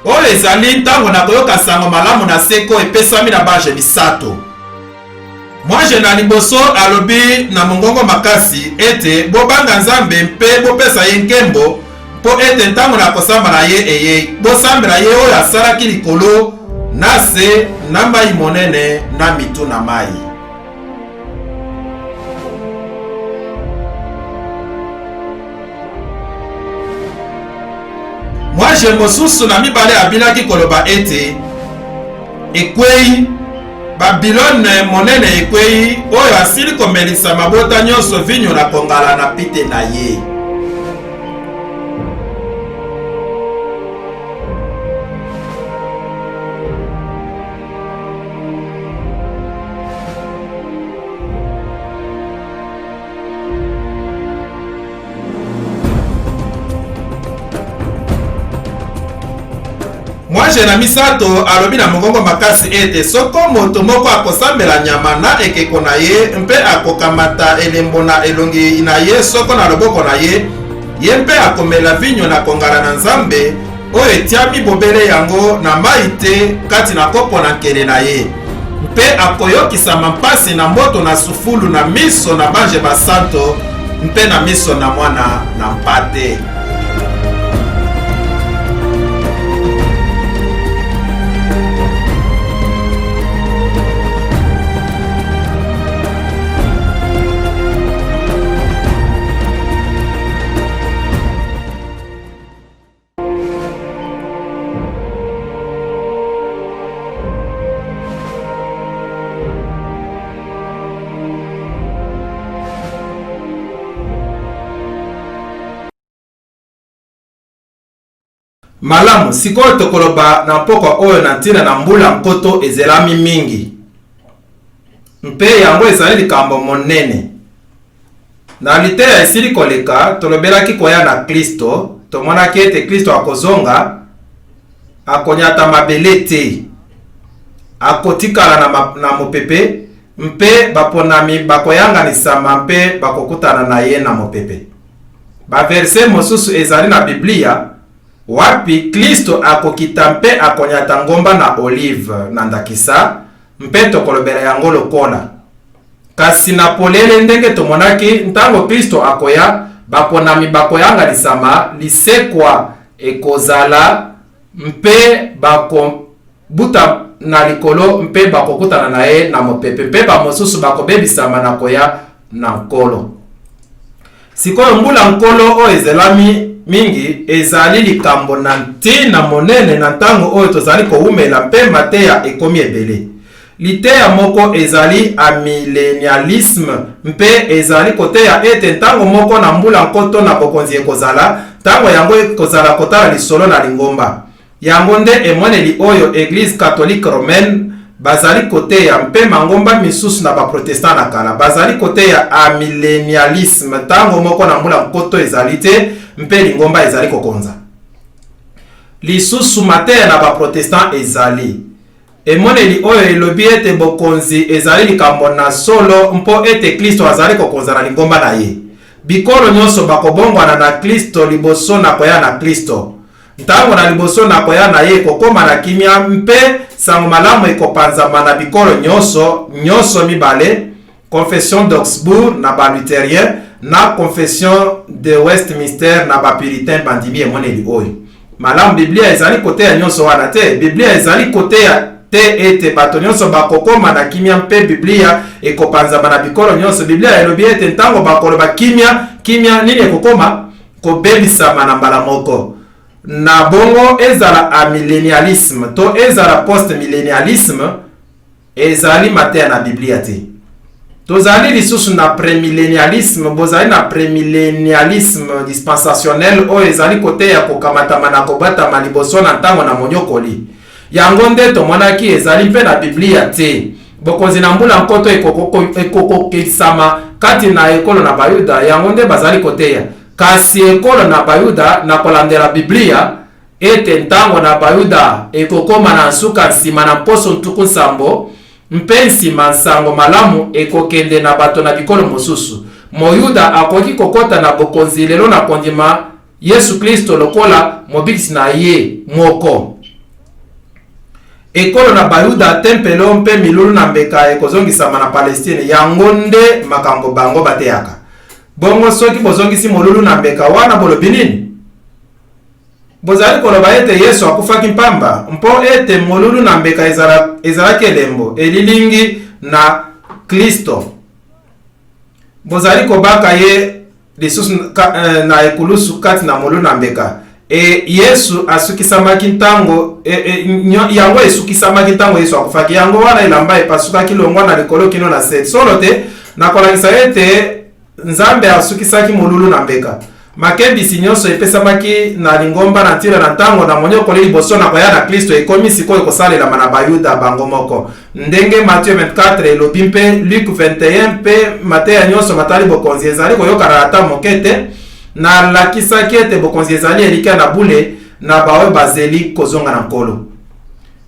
oyo ezali ntango na koyoka sango malamu na seko epesami na baje misato. Mwaje na liboso alobi na mongongo makasi ete bobanga Nzambe mpe bopesa ye nkembo mpo ete ntango na kosamba na ye eye bosambela ye oyo asalaki likolo na se na mai monene na mitu na mai. Mwaje mosusu na mibale abilaki koloba ete ekwei Babylone monene ekwei oyo asili komelisa mabota nyonso vinyo na kongala na pite na ye. Mwaje na misato alobi na mongongo makasi ete soko moto moko akosambela nyama na ekeko na ye mpe akokamata elembo na elongi na ye soko na loboko na ye, ye mpe akomela vinyo na kongala na Nzambe oyo etiami bobele yango na mai te kati na kopo na nkele na ye, mpe akoyokisama mpasi na moto na sufulu na miso na banje basanto mpe na miso na mwana na mpate. Malamu sikoyo tokoloba na mpoko oyo na ntina na mbula nkoto ezelami mingi mpe yango ezali likambo monene. Na liteya esili koleka tolobelaki koya na Kristo, tomonaki ete Kristo akozonga akonyata mabele te, akotikala na mopepe mpe baponami bakoyanganisama mpe bakokutana na ye na mopepe. Baverse mosusu ezali na Biblia wapi Kristo akokita mpe akonyata ngomba na olive na ndakisa mpe tokolobela yango lokola. Kasi na polele ndenge tomonaki ntango Kristo akoya baponami bakoyanganisama lisekwa ekozala mpe bakobuta na likolo mpe bakokutana na ye na mopepe mpe bamosusu bakobebisama na koya na nkolo. Sikoyo mbula nkolo oyo ezelami mingi ezali likambo na ntina monene na ntango oyo tozali koumela mpe mateya ekomi ebele. Liteya moko ezali amilenialisme mpe ezali koteya ete ntango moko na mbula nkoto na bokonzi ekozala, ntango yango ekozala kotala lisolo na lingomba. Yango nde emoneli oyo Eglise Catholique Romaine bazali koteya mpe mangomba misusu na baprotestant na kala bazali koteya amilenialisme ntango moko na mbula nkoto ezali te mpe lingomba ezali kokonza. Lisusu mateya na baprotestant ezali emoneli oyo elobi ete bokonzi ezali likambo na solo mpo ete Kristo azali kokonza na lingomba na ye. Bikolo nyonso bakobongwana na Kristo liboso na koya na Kristo. Ntango na liboso na koya na ye kokoma na kimia mpe sango malamu ekopanzama na bikolo nyonso mibale, Confession d'Augsbourg na baluterien na Confession de Westminster na bapuritain bandimi emoneli oyo. Malamu Biblia ezali koteya nyonso wana te. Biblia ezali koteya te ete bato nyonso bakokoma na kimia mpe Biblia ekopanzama na bikolo nyonso. Biblia elobi ete ntango bakoloba kimia nini ekokoma kobebisama na mbala moko. Na bongo ezala amilenialisme to ezala postmilenialisme ezali mateya na Biblia te. Tozali lisusu na premilenialisme, bozali na premilenialisme dispensationnel oyo ezali koteya kokamatama na kobatama liboso na ntango na monyokoli. Yango nde tomonaki ezali mpe na Biblia te. Bokonzi na mbula nkoto ekokokisama kati na ekolo na Bayuda, yango nde bazali koteya. Kasi ekolo na Bayuda na kolandela Biblia ete ntango na Bayuda ekokoma na nsuka nsima na poso ntuku nsambo mpe nsima nsango malamu ekokende na bato na bikolo mosusu. Moyuda akoki kokota na bokonzi lelo na kondima Yesu Kristo lokola mobikisi na ye moko. ekolo na bayuda tempelo mpe milulu na mbeka ekozongisama na Palestine yango nde makambo bango bateyaka. Bongo soki bozongisi molulu na mbeka wana bolobi nini? Bozali koloba ete Yesu akufaki mpamba mpo ete molulu na mbeka ezalaki elembo elilingi na Kristo. Bozali kobaka ye lisusu na ekulusu kati na molulu na mbeka. Yesu asukisamaki ntango yango esukisamaki ntango Yesu akufaki yango wana elamba epasukaki longwa na likolo kino na seti. Solo te nakolakisa ete Nzambe asukisaki molulu na mbeka. Makebisi nyonso epesamaki na lingomba na ntira na ntango na monyokoli liboso na koya na Kristo ekomi sikoyo kosalelama na bayuda bango moko. Ndenge Matthieu 24 elobi mpe Luc 21 mpe Mateya nyonso matali bokonzi ezali koyokana ata moke te. Na lakisaki ete bokonzi ezali elika na bule na bawe bazeli kozonga na nkolo.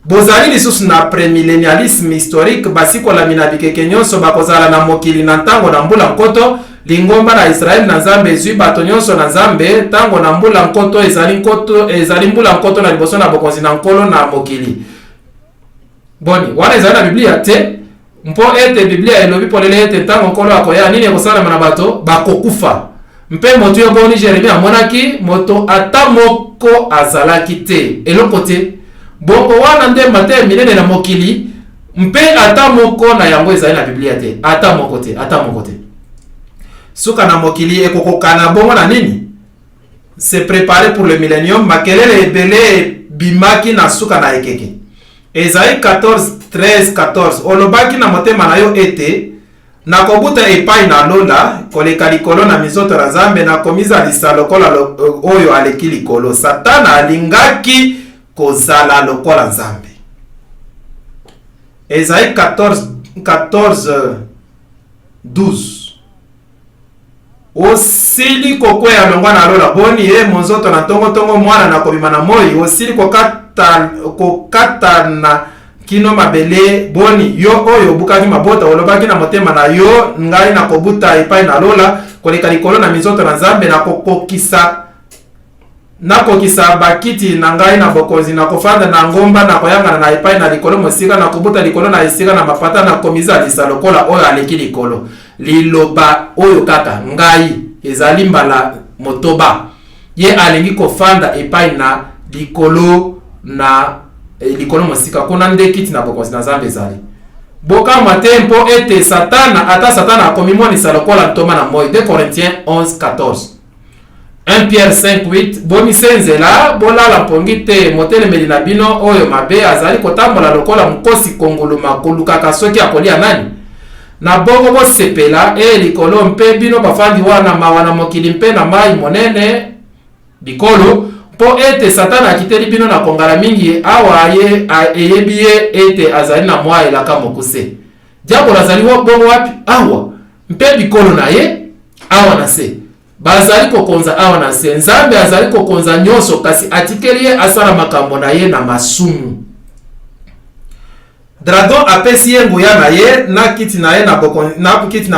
Bozali lisusu na premillennialisme historique basikola mina bikeke nyonso bakozala na mokili na ntango na mbula nkoto. Lingomba na Israel na Nzambe ezwi bato nyonso na Nzambe tango na mbula nkoto ezali mbula nkoto na liboso na bokonzi na nkolo na mokili. Boni, wana ezali na Biblia te, mpo ete Biblia elobi polele ete tango nkolo akoya nini ekosalama na bato bakokufa. Mpe moto yo boni Jeremia amonaki moto ata moko azalaki te. Eloko te. Bongo wana nde Mateya minene na mokili, mpe ata moko na yango ezali na Biblia te. Ata moko te, ata moko te. Suka na mokili ekokokana bongo na nini? Se préparer pour le millénium, makelele ebele bimaki na suka na ekeke. Esaïe 14:13-14 olobaki na motema na yo ete nakobuta epai na lola koleka likolo na mizoto na Nzambe na komiza lisa lokola oyo aleki likolo. Satana alingaki kozala lokola Nzambe. Esaïe 14:12 osili kokwea longwa na lola boni ye monzoto na tongo mwana na kobima na moi osili kokata na kino mabele boni yo oyo bukaki mabota olobaki na motema na yo ngai na kobuta epai na lola koleka likolo na mizoto na Nzambe na kokisa bakiti na ngai na bokonzi na kofanda na ngomba na koyangana na epai na likolo mosika na kobuta likolo na esika na mapata na komiza lisa lokola oyo aleki likolo. Liloba oyo kaka ngai ezali mbala motoba ye alingi kofanda epai na likolo na likolo mosika kuna nde kiti na bokonzi na Nzambe ezali. Boka matempo ete satana akomi monisa lokola ntoma na moi. 2 Corinthiens 11:14. 1 Pierre 5:8 bonise nzela bolala mpongi te motelemeli na bino oyo mabe azali kotambola lokola mkosi konguluma kolukaka soki akolia nani. Na bongo bosepela likolo mpe bino bafandi wana mawa na mokili mpe na mai monene bikolo po ete satana akiteli bino na kongala mingi awa eyebi ye ete azali na mwa elaka mokuse. Diabolo azali bongo wapi? Awa mpe bikolo na ye awa na se bazali kokonza awa na se. Nzambe azali kokonza nyonso kasi atikeli ye asala makambo na ye na masumu. Dragon apesi ye nguya na ye na kiti na ye na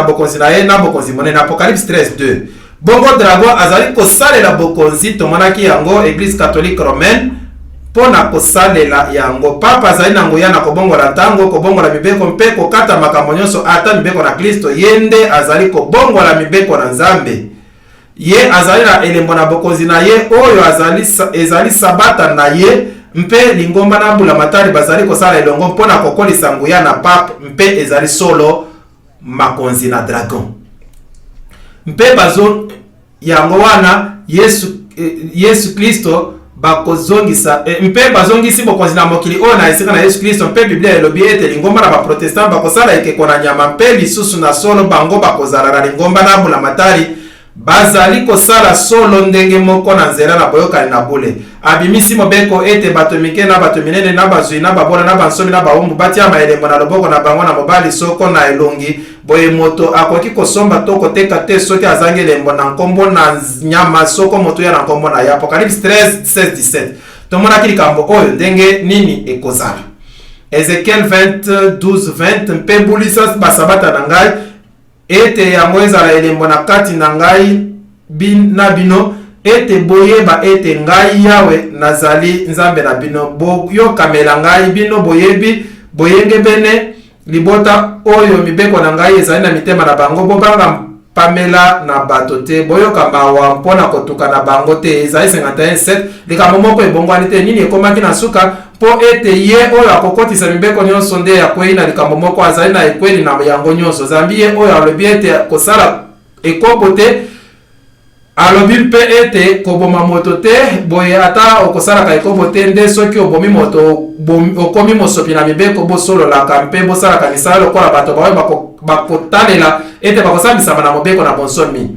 bokonzi na ye na bokonzi monene. Apocalypse 13:2. Bongo dragon azali kosalela bokonzi tomonaki yango Église catholique romaine pona kosalela yango. Papa azali na nguya na kobongola ntango kobongola mibeko mpe kokata makambo nyonso ata mibeko na Kristo. Yende azali kobongola mibeko na Nzambe. Ye azali na elembo na bokonzi na ye oyo ezali sabata na ye mpe lingomba na mbula matari bazali kosala elongo mpona kokolisa nguya na pape mpe ezali solo makonzi na dragon. Mpe bazo yango wana Yesu Kristo bakozongisa mpe bazongisi bokonzi na mokili oyo na esika na Yesu Kristo. Mpe Biblia elobi ete lingomba na baprotestant bakosala ekeko na nyama mpe lisusu na solo bango bakozala na lingomba na mbula matari bazali kosala solo ndenge moko na nzela na boyokani na bule. Abimisi mobeko ete bato mike na bato minene na bazui na babola na bansomi na baumbu batia maelembo na loboko na bango na mobali soko na elongi boye moto akoki kosomba to koteka te soki azangi elembo na nkombo na nyama soko moto ya na nkombo na ya. Apocalypse 13:16-17 tomonaki likambo oyo ndenge nini ekozala. Ezekiel 20:12-20 mpe bulisa basabata na ngai ete yango ezala elembo na kati na ngai na bino ete boyeba ete ngai yawe nazali nzambe na bino. Boyokamela ngai bino boyebi boyenge bene libota oyo mibeko na ngai ezali na mitema na bango. Bobanga pamela na bato te, boyoka mawa mpona kotuka na bango te. Ezali 51:7. Likambo moko ebongwani te. Nini ekomaki na suka? Po ete ye oyo akokotisa mibeko nyonso nde yakwei na likambo moko azali na ekweli na yango nyonso. Zambi ye oyo alobi ete kosala ekobo te, alobi mpe ete koboma moto te. Boye ata okosalaka ekobo te nde soki obomi moto okomi mosopi na mibeko bosololaka mpe bosalaka misala lokola bato baoyo bakotalela ete bakosambisama na mobeko na bonsomi.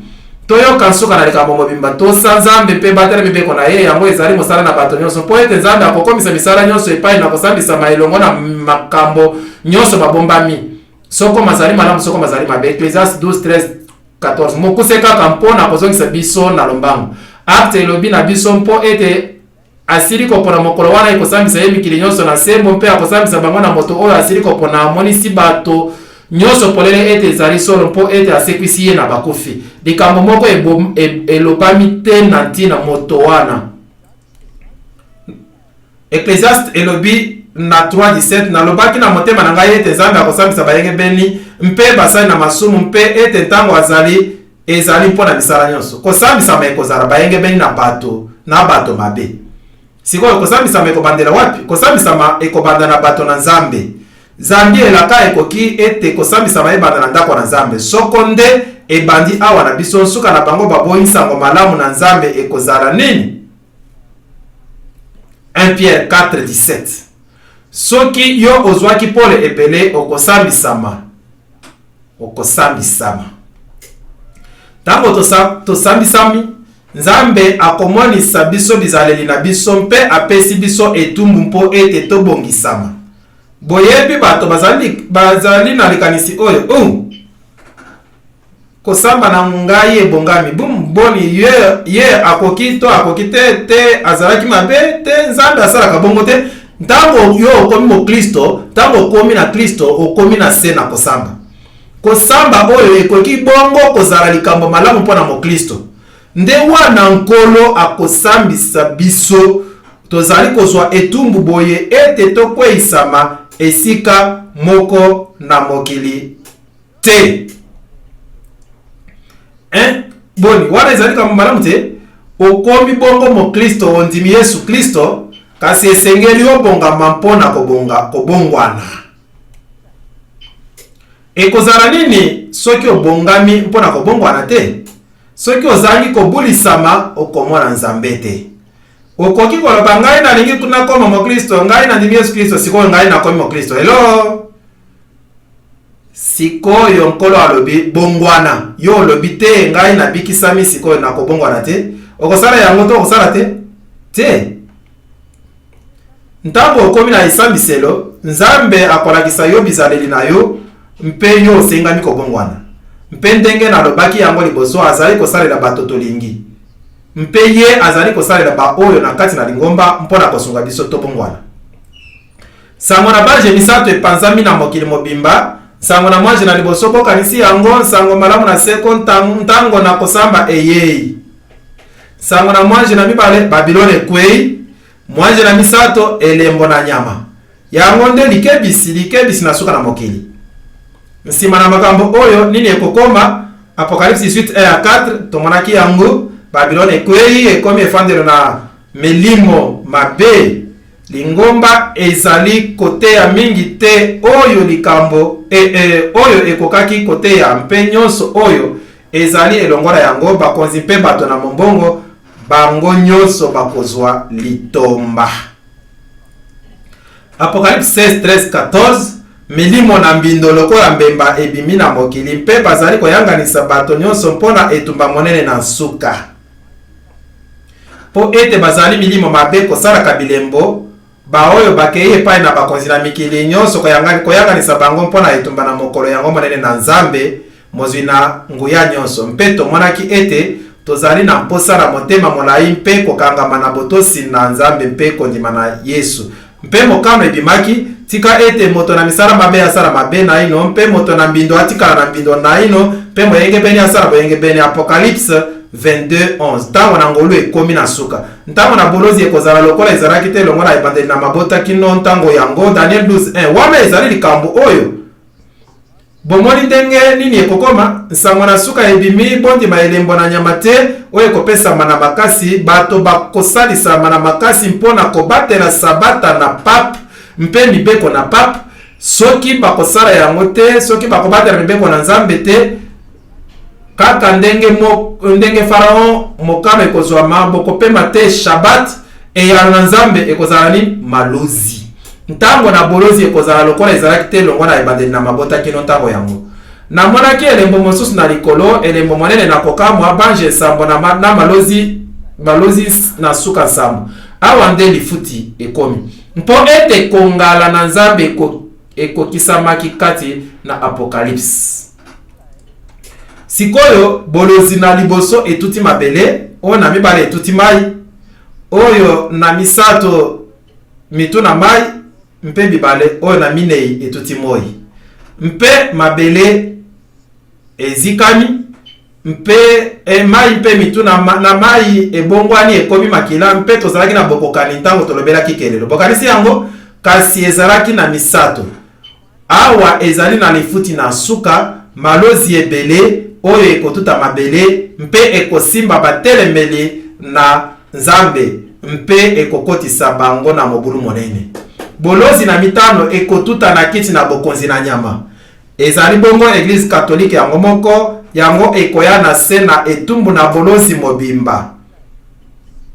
Toyoka nsuka na likambo mobimba tosa Nzambe mpe batela mibeko na ye yango ezali mosala na bato nyonso. Po ete Nzambe akokomisa misala nyonso epai na kosambisama elongo na makambo nyonso babombami. Soko mazali malamu soko mazali mabe. Ecclésiaste 12:13-14. Mokuse kaka mpona kozongisa biso na lombango. Acte elobi na biso mpo ete asili kopona mokolo wana ekosambisa ye mikili nyonso na sembo mpe akosambisa bango na moto oyo asili kopona amonisi bato nyonso polele ete ezali solo mpo ete asekwisi ye na bakufi. Likambo moko elobami te na ntina moto wana. Ecclésiaste elobi na 3:17 nalobaki na motema na ngai ete Nzambe akosambisa bayenge beni mpe basali na masumu mpe ete ntango ezali mpona misala nyonso. Kosambisama ekozala bayenge beni na bato mabe. Sikoyo kosambisama ekobandela wapi? Kosambisama ekobanda na bato na Nzambe. Zambi elaka ekoki ete kosambisama ebanda na ndako na Nzambe. Soko nde ebandi awa na biso nsuka na bango baboyi nsango malamu na Nzambe ekozala nini? 1 Pierre 4:17. Soki yo ozwaki pole ebele okosambisama. Tango tosambisami Nzambe akomonisa biso bizaleli na biso mpe apesi biso etumbu mpo ete tobongisama. Boyebi bato bazali na likanisi oyo kosamba na ngai ebongami boni ye akoki te azalaki mabe te. Nzambe asalaka bongo te. Ntango yo okomi mo Kristo, ntango okomi na Kristo okomi na se na kosamba. Kosamba oyo ekoki bongo kozala likambo malamu mpona mo Kristo. Nde wana nkolo akosambisa biso tozali kozwa etumbu boye ete tokweisama esika moko na mokili te. Boni wana ezali likambo malamu te. Okomi bongo mo Kristo, ondimi Yesu Kristo, kasi esengeli obongama mpona kobongwana. Ekozala nini soki obongami mpona kobongwana te? Soki ozangi kobulisama okomona Nzambe te. Okoki koloba ngai nalingi kuna koma mo Kristo, ngai na ndimi Yesu Kristo, sikoyo ngai na komi mo Kristo. Hello? Sikoyo nkolo alobi bongwana. Yo olobi te ngai na bikisami sikoyo na kobongwana te. Okosala yango to okosala te? Te. Ntango okomi na isambiselo, Nzambe akolakisa yo bizaleli na yo mpe yo osengami kobongwana. Mpe ndenge nalobaki yango liboso azali kosalela bato tolingi. Mpe ye azali kosalela ba oyo na kati na lingomba mpona kosunga biso tobongwana. Sango na baje misato epanzami na mokili mobimba. Sango na mwaje na liboso bokanisi yango. Sango malamu na seko ntango na kosamba eyei. Sango na mwaje na mibale Babilone kwei. Mwaje na misato elembo na nyama. Yango nde likebisi na suka na mokili. Nsima na makambo oyo nini ekokoma? Apocalypse 18:1-4 tomonaki yango Babilone kwei ekomi efandelo na melimo mabe. Lingomba ezali kote ya mingi te oyo likambo oyo ekokaki kote ya mpe nyonso oyo ezali elongola yango bakonzi mpe bato na mombongo bango nyonso bakozwa litomba. Apocalypse 16:13-14 milimo na mbindo lokola mbemba ebimi na mokili mpe bazali koyanganisa bato nyonso mpona etumba monene na nsuka. Po ete bazali milimo mabe kosalaka bilembo baoyo bakei epai na bakonzi na mikili nyonso koyanganisa bango mpona etumba na mokolo yango monene na Nzambe mozwi na nguya nyonso. Mpe tomonaki ete tozali na mposa na motema molai mpe kokangama na botosi na Nzambe mpe kondima na Yesu. Mpe mokano ebimaki tika ete moto na misala mabe asala mabe na ino mpe moto na mbindo atikala na mbindo na ino mpe moyenge beni asala boyenge beni. Apocalypse 22:11 ntango na ngolu ekomi na suka ntango na bolozi ekozala lokola ezalaki te longo na ebandeli na mabota kino ntango yango Daniel 12:1 wana ezali likambo oyo bomoni ndenge nini ekokoma nsango na suka ebimi bondima elembo na nyama te oyo ekopesama na makasi bato bakosalisama na makasi mpona kobatela sabata na pape mpe mibeko na pape soki bakosala yango te soki bakobatela mibeko na nzambe te kaka ndenge Pharaon mokano ekozwa maboko pema te Shabbat eyala na nzambe ekozala ni malozi ntango na bolozi ekozala lokola ezalaki te longo na ebandeli na mabota kino ntango yango namonaki elembo mosusu na likolo elembo monene na kokamwa bange nsambo na malozi na suka nsambo awa nde lifuti ekomi mpo ete kongala na nzambe ekokisamaki kati na Apocalypse. Sikoyo bolozi na liboso etuti mabele oyo na mibale etuti mai oyo na misato mitu na mai mpe bibale oyo na minei etuti moi mpe mabele ezikami mpe mai mpe mitu na mai ebongwani ekomi makila mpe tozalaki na bokokani ntango tolobelaki kelelo bokanisi yango kasi ezalaki na misato awa ezali na lifuti na suka malozi ebele oyo ekotuta mabele mpe ekosimba batelemeli na nzambe mpe ekokotisa bango na mobulu monene bolozi na mitano ekotuta na kiti na bokonzi na nyama ezali bongo Eglise Catholique yango moko yango ekoya na se na etumbu na bolozi mobimba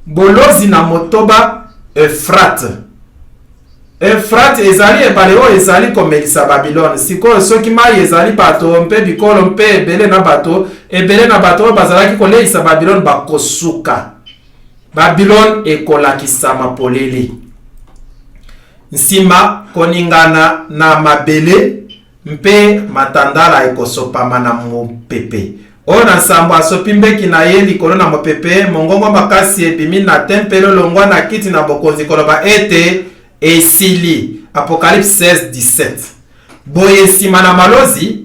bolozi na motoba Efrate ezali ebale oyo ezali komelisa Babylone sikoyo soki mai ezali bato mpe bikolo mpe ebele na bato oyo bazalaki koleisa Babylone bakosuka Babylone ekolakisama polele nsima koningana na mabele mpe matandala ekosopama na mopepe oyo na nsambo asopi mbeki na ye likolo na mopepe mongongo makasi ebimi na tempelo longwa na kiti na bokonzi koloba ete esili. Apocalypse 16:17. Boye nsima na malozi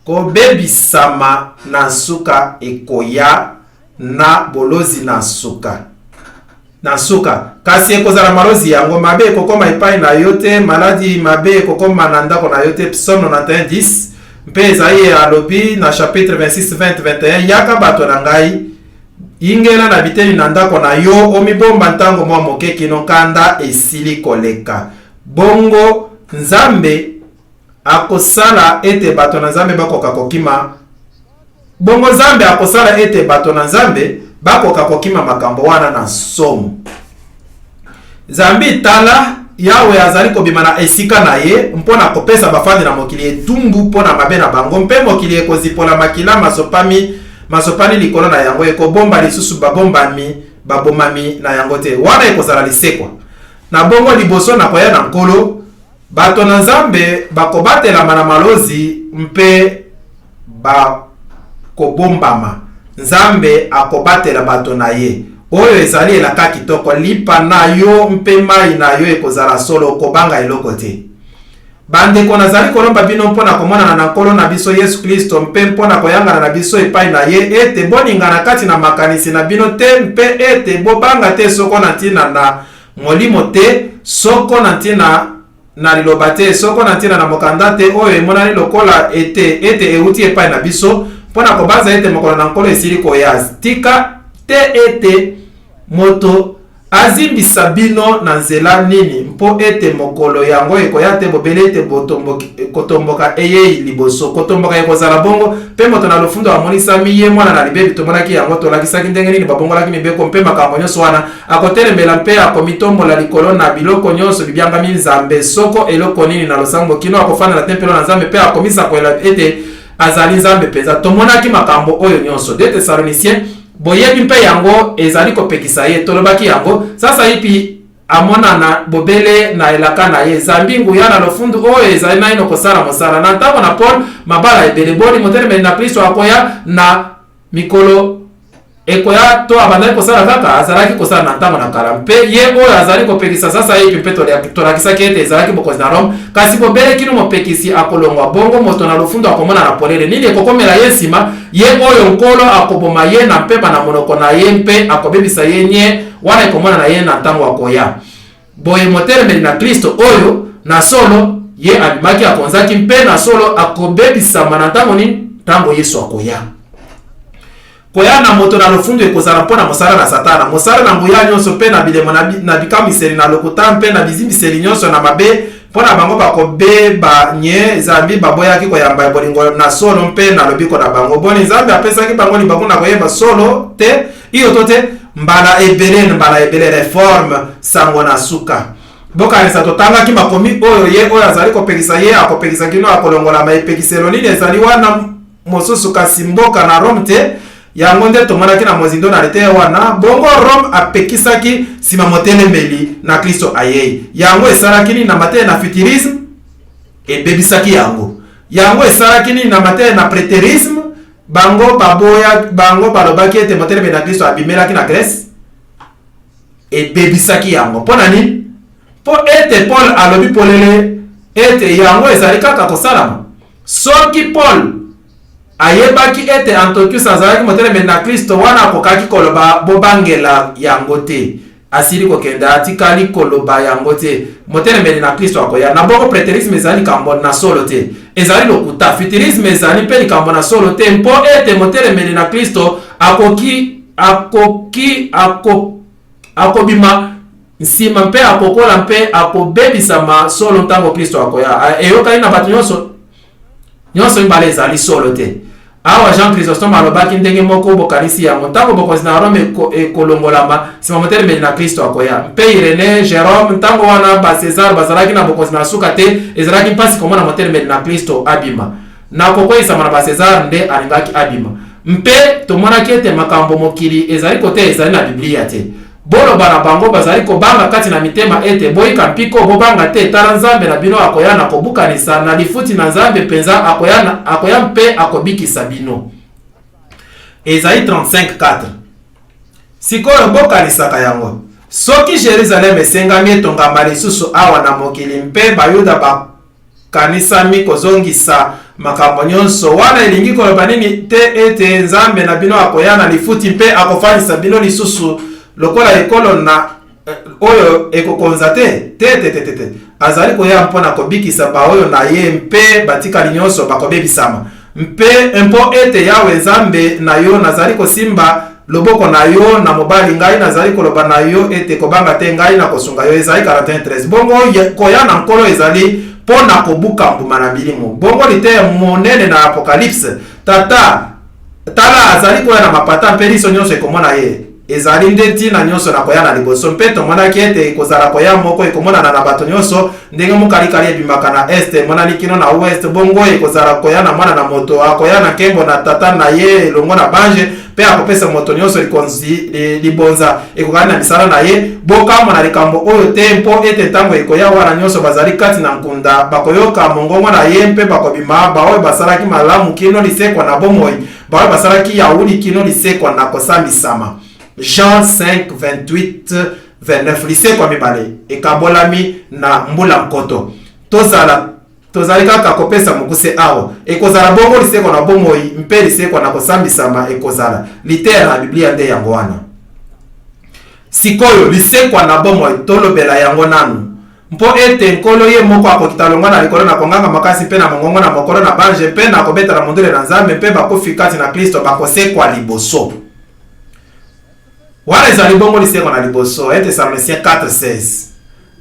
kobebisama na suka ekoya na bolozi na suka kasi ekozala malozi yango mabe ekokoma epai na yo te maladi mabe ekokoma na ndako na yo te. Psaume 91:10 mpe ezali alobi na chapitre 26:20-21 yaka bato na ngai ingela na biteli na ndako na yo omibomba ntango mwa moke kino kanda esili koleka. Bongo nzambe akosala ete bato na nzambe bakoka kokima. Bongo nzambe akosala ete bato na nzambe bakoka kokima makambo wana na somo. Zambi tala Yawe azali kobima na esika na ye mpona kopesa bafandi na mokili etumbu mpona mabe na bango mpe mokili ekozipola makila masopani likolo na yango ekobomba lisusu babomami na yango te wana ekozala lisekwa. Na bongo liboso na koya na nkolo bato na nzambe bakobatelama na malozi mpe bakobombama. Nzambe akobatela bato na ye oyo ezali elaka kitoko lipa na yo mpe mai na yo ekozala solo kobanga eloko te. Bandeko nazali kolomba bino mpona komonana na nkolo na biso Yesu Kristo mpe mpona koyangana na biso epai na ye ete boningana kati na makanisi na bino te mpe ete bobanga te soko na ntina na molimo te soko na ntina na liloba te soko na ntina na mokanda te oyo emonani lokola ete euti epai na biso mpona kobanza ete mokolo na nkolo esili koya. Tika te ete moto azimbisa bino na nzela nini mpo ete mokolo yango ekoya te bobele ete kotomboka eyei liboso kotomboka ekozala bongo mpe moto na lofundo amonisami ye mwana na libebi tomonaki yango tolakisaki ndenge nini babongolaki mibeko mpe makambo nyonso wana akotelemela mpe akomitombola likolo na biloko nyonso bibyangami nzambe soko eloko nini na losambo kino akofanda na tempelo na nzambe mpe akomisa koela ete azali nzambe penza. Tomonaki makambo oyo nyonso 2 Thessaloniciens boyebi mpe yango ezali kopekisa ye tolobaki yango sasa ipi amonana bobele na elaka na ye zambi nguya na lofundu oyo ezali naino kosala mosala na ntango na Paul mabala ebele boni motelemeli na Kristo akoya na mikolo ekoya to abandaki kosala kaka azalaki kosala na ntango na kala mpe ye oyo azali kopekisa sasa ye mpe tolakisaki ete ezalaki bokonzi na Rome kasi bobeleki no mopekisi akolongwa bongo moto na lufundo akomona na polele nini ekokomela ye nsima ye oyo nkolo akoboma ye na mpeba na monoko na ye mpe akobebisa ye nye wana ekomona na ye na ntango akoya boye motelemeli na Kristo oyo na solo ye abimaki akonzaki mpe na solo akobebisama na ntango nini ntango Yesu akoya koya na moto na lufundo ekozala mpona mosala na satana mosala na nguya nyonso mpe na bilemo na bikamiseli na lokuta mpe na bizimbiseli nyonso na mabe mpona bango bakobeba nye Nzambe baboyaki koyamba bolingo na solo mpe na lobiko na bango boni Nzambe apesaki bango libango na koyeba solo te iyo to te mbala ebele reforme sango na suka bokanisa totangaki makomi oyo ye oyo azali kopekisa ye akopekisa kino akolongola maepekiselo nini ezali wana mosusu kasi mboka na Rome te yango nde tomonaki na mozindo na lete wana bongo Rome apekisaki sima motelemeli na Kristo ayei yango esalaki nini na mateya na futurisme ebebisaki yango esalaki nini na mateya na prétérisme bango balobaki ete motelemeli na Kristo abimelaki na Grèce ebebisaki yango mpona nini po ete Paul alobi polele ete yango ezali kaka kosalama soki Paul ayebaki ete Antiochus azalaki motelemeli na Kristo wana akokaki koloba bobangela yango te asili kokende atikali koloba yango te motelemeli na Kristo akoya na bongo prétérisme ezali likambo na solo te ezali lokuta futurisme ezali mpe likambo na solo te mpo ete motelemeli na Kristo akobima nsima mpe akokola mpe akobebisama solo ntango Kristo akoya eyokani na bato nyonso mibale ezali solo te awa Jean Chrysostome alobaki ndenge moko bokanisi yango ntango bokonzi na Rome ekolongolama nsima motelemeli na Kristo akoya mpe Irénée Jérôme ntango wana baCésar bazalaki na bokonzi na suka te ezalaki mpasi komona motelemeli na Kristo abima na kokweyisama na baCésar nde alingaki abima mpe tomonaki ete makambo mokili ezali kote ezali na Biblia te boloba na bango bazali kobanga kati na mitema ete boyika mpiko bobanga te tala Nzambe na bino akoya na kobukanisa na lifuti na Nzambe penza akoya mpe akobikisa bino ezali 35:4 sikoyo bokanisaka yango soki Jerusalem esengami etongama lisusu awa na mokili mpe bayuda bakanisami kozongisa makambo nyonso wana elingi koloba nini te ete Nzambe na bino akoya na lifuti mpe akofanyisa bino lisusu lokola ekolo na oyo ekokonza te azali koya mpona kobikisa baoyo na ye mpe batikali nyonso bakobebisama mpo ete Yawe Nzambe na yo nazali kosimba loboko na yo na mobali ngai nazali koloba na yo ete kobanga te ngai na kosunga yo ezali 41:13 bongo koya na nkolo ezali mpona kobuka mbuma na milimo bongo lite monene na Apocalypse tala azali koya na mapata mpe liso nyonso ekomona ye ezali nde ntina nyonso na koya na liboso mpe tomonaki ete ekozala koya moko ekomonana na bato nyonso ndenge mokalikali ebimaka na este emonani kino na west bongo ekozala koya na mwana na moto akoya na nkembo na tata na ye elongo na bange mpe akopesa moto nyonso libonza ekokali na misala na ye bokamwa na likambo oyo te mpo ete ntango ekoya wana nyonso bazali kati na nkunda bakoyoka mongongo na ye mpe bakobima baoyo basalaki malamu kino lisekwa na bomoi baoyo basalaki yauli kino lisekwa na kosambisama Jean 5:28-29 lisekwa mibale ekabolami na mbula nkoto tozali kaka kopesa mokuse awo ekozala bongo lisekwa na bomoi mpe lisekwa na kosambisama ekozala litera na Biblia nde yango wana sikoyo lisekwa na bomoi tolobela yango nanu mpo ete nkolo ye moko akokita longwa na likolo na konganga makasi mpe na mongongo na mokolo na bange mpe na kobetala mondele na Nzambe mpe bakofi kati na Kristo bakosekwa liboso wana ezali bongo lisekwa na liboso ete Thessaloniciens 4:16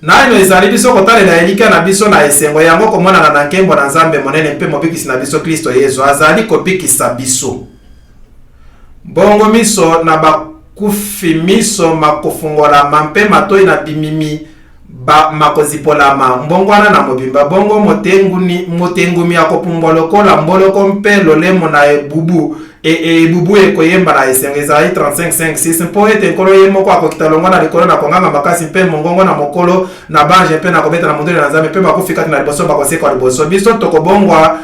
naino ezali biso kotalela elika na biso na esengo yango komonana na nkembo na Nzambe monene mpe mobikisi na biso Kristo Yesu azali kobikisa biso bongo miso na bakufi miso makofungolama mpe matoi na bimimi makozipolama mbongwana na mobimba bongo motengumi akopumbwa lokola mboloko mpe lolemo na ebubu e bubu ekoyemba na esengo. Esaïe 35:5-6 mpo ete nkolo ye moko akokita longo na likolo na konganga makasi mpe mongongo na mokolo na bange mpe na kobeta na mondele na Nzambe mpe bakufi kati na liboso bakosekwa liboso. Biso tokobongwa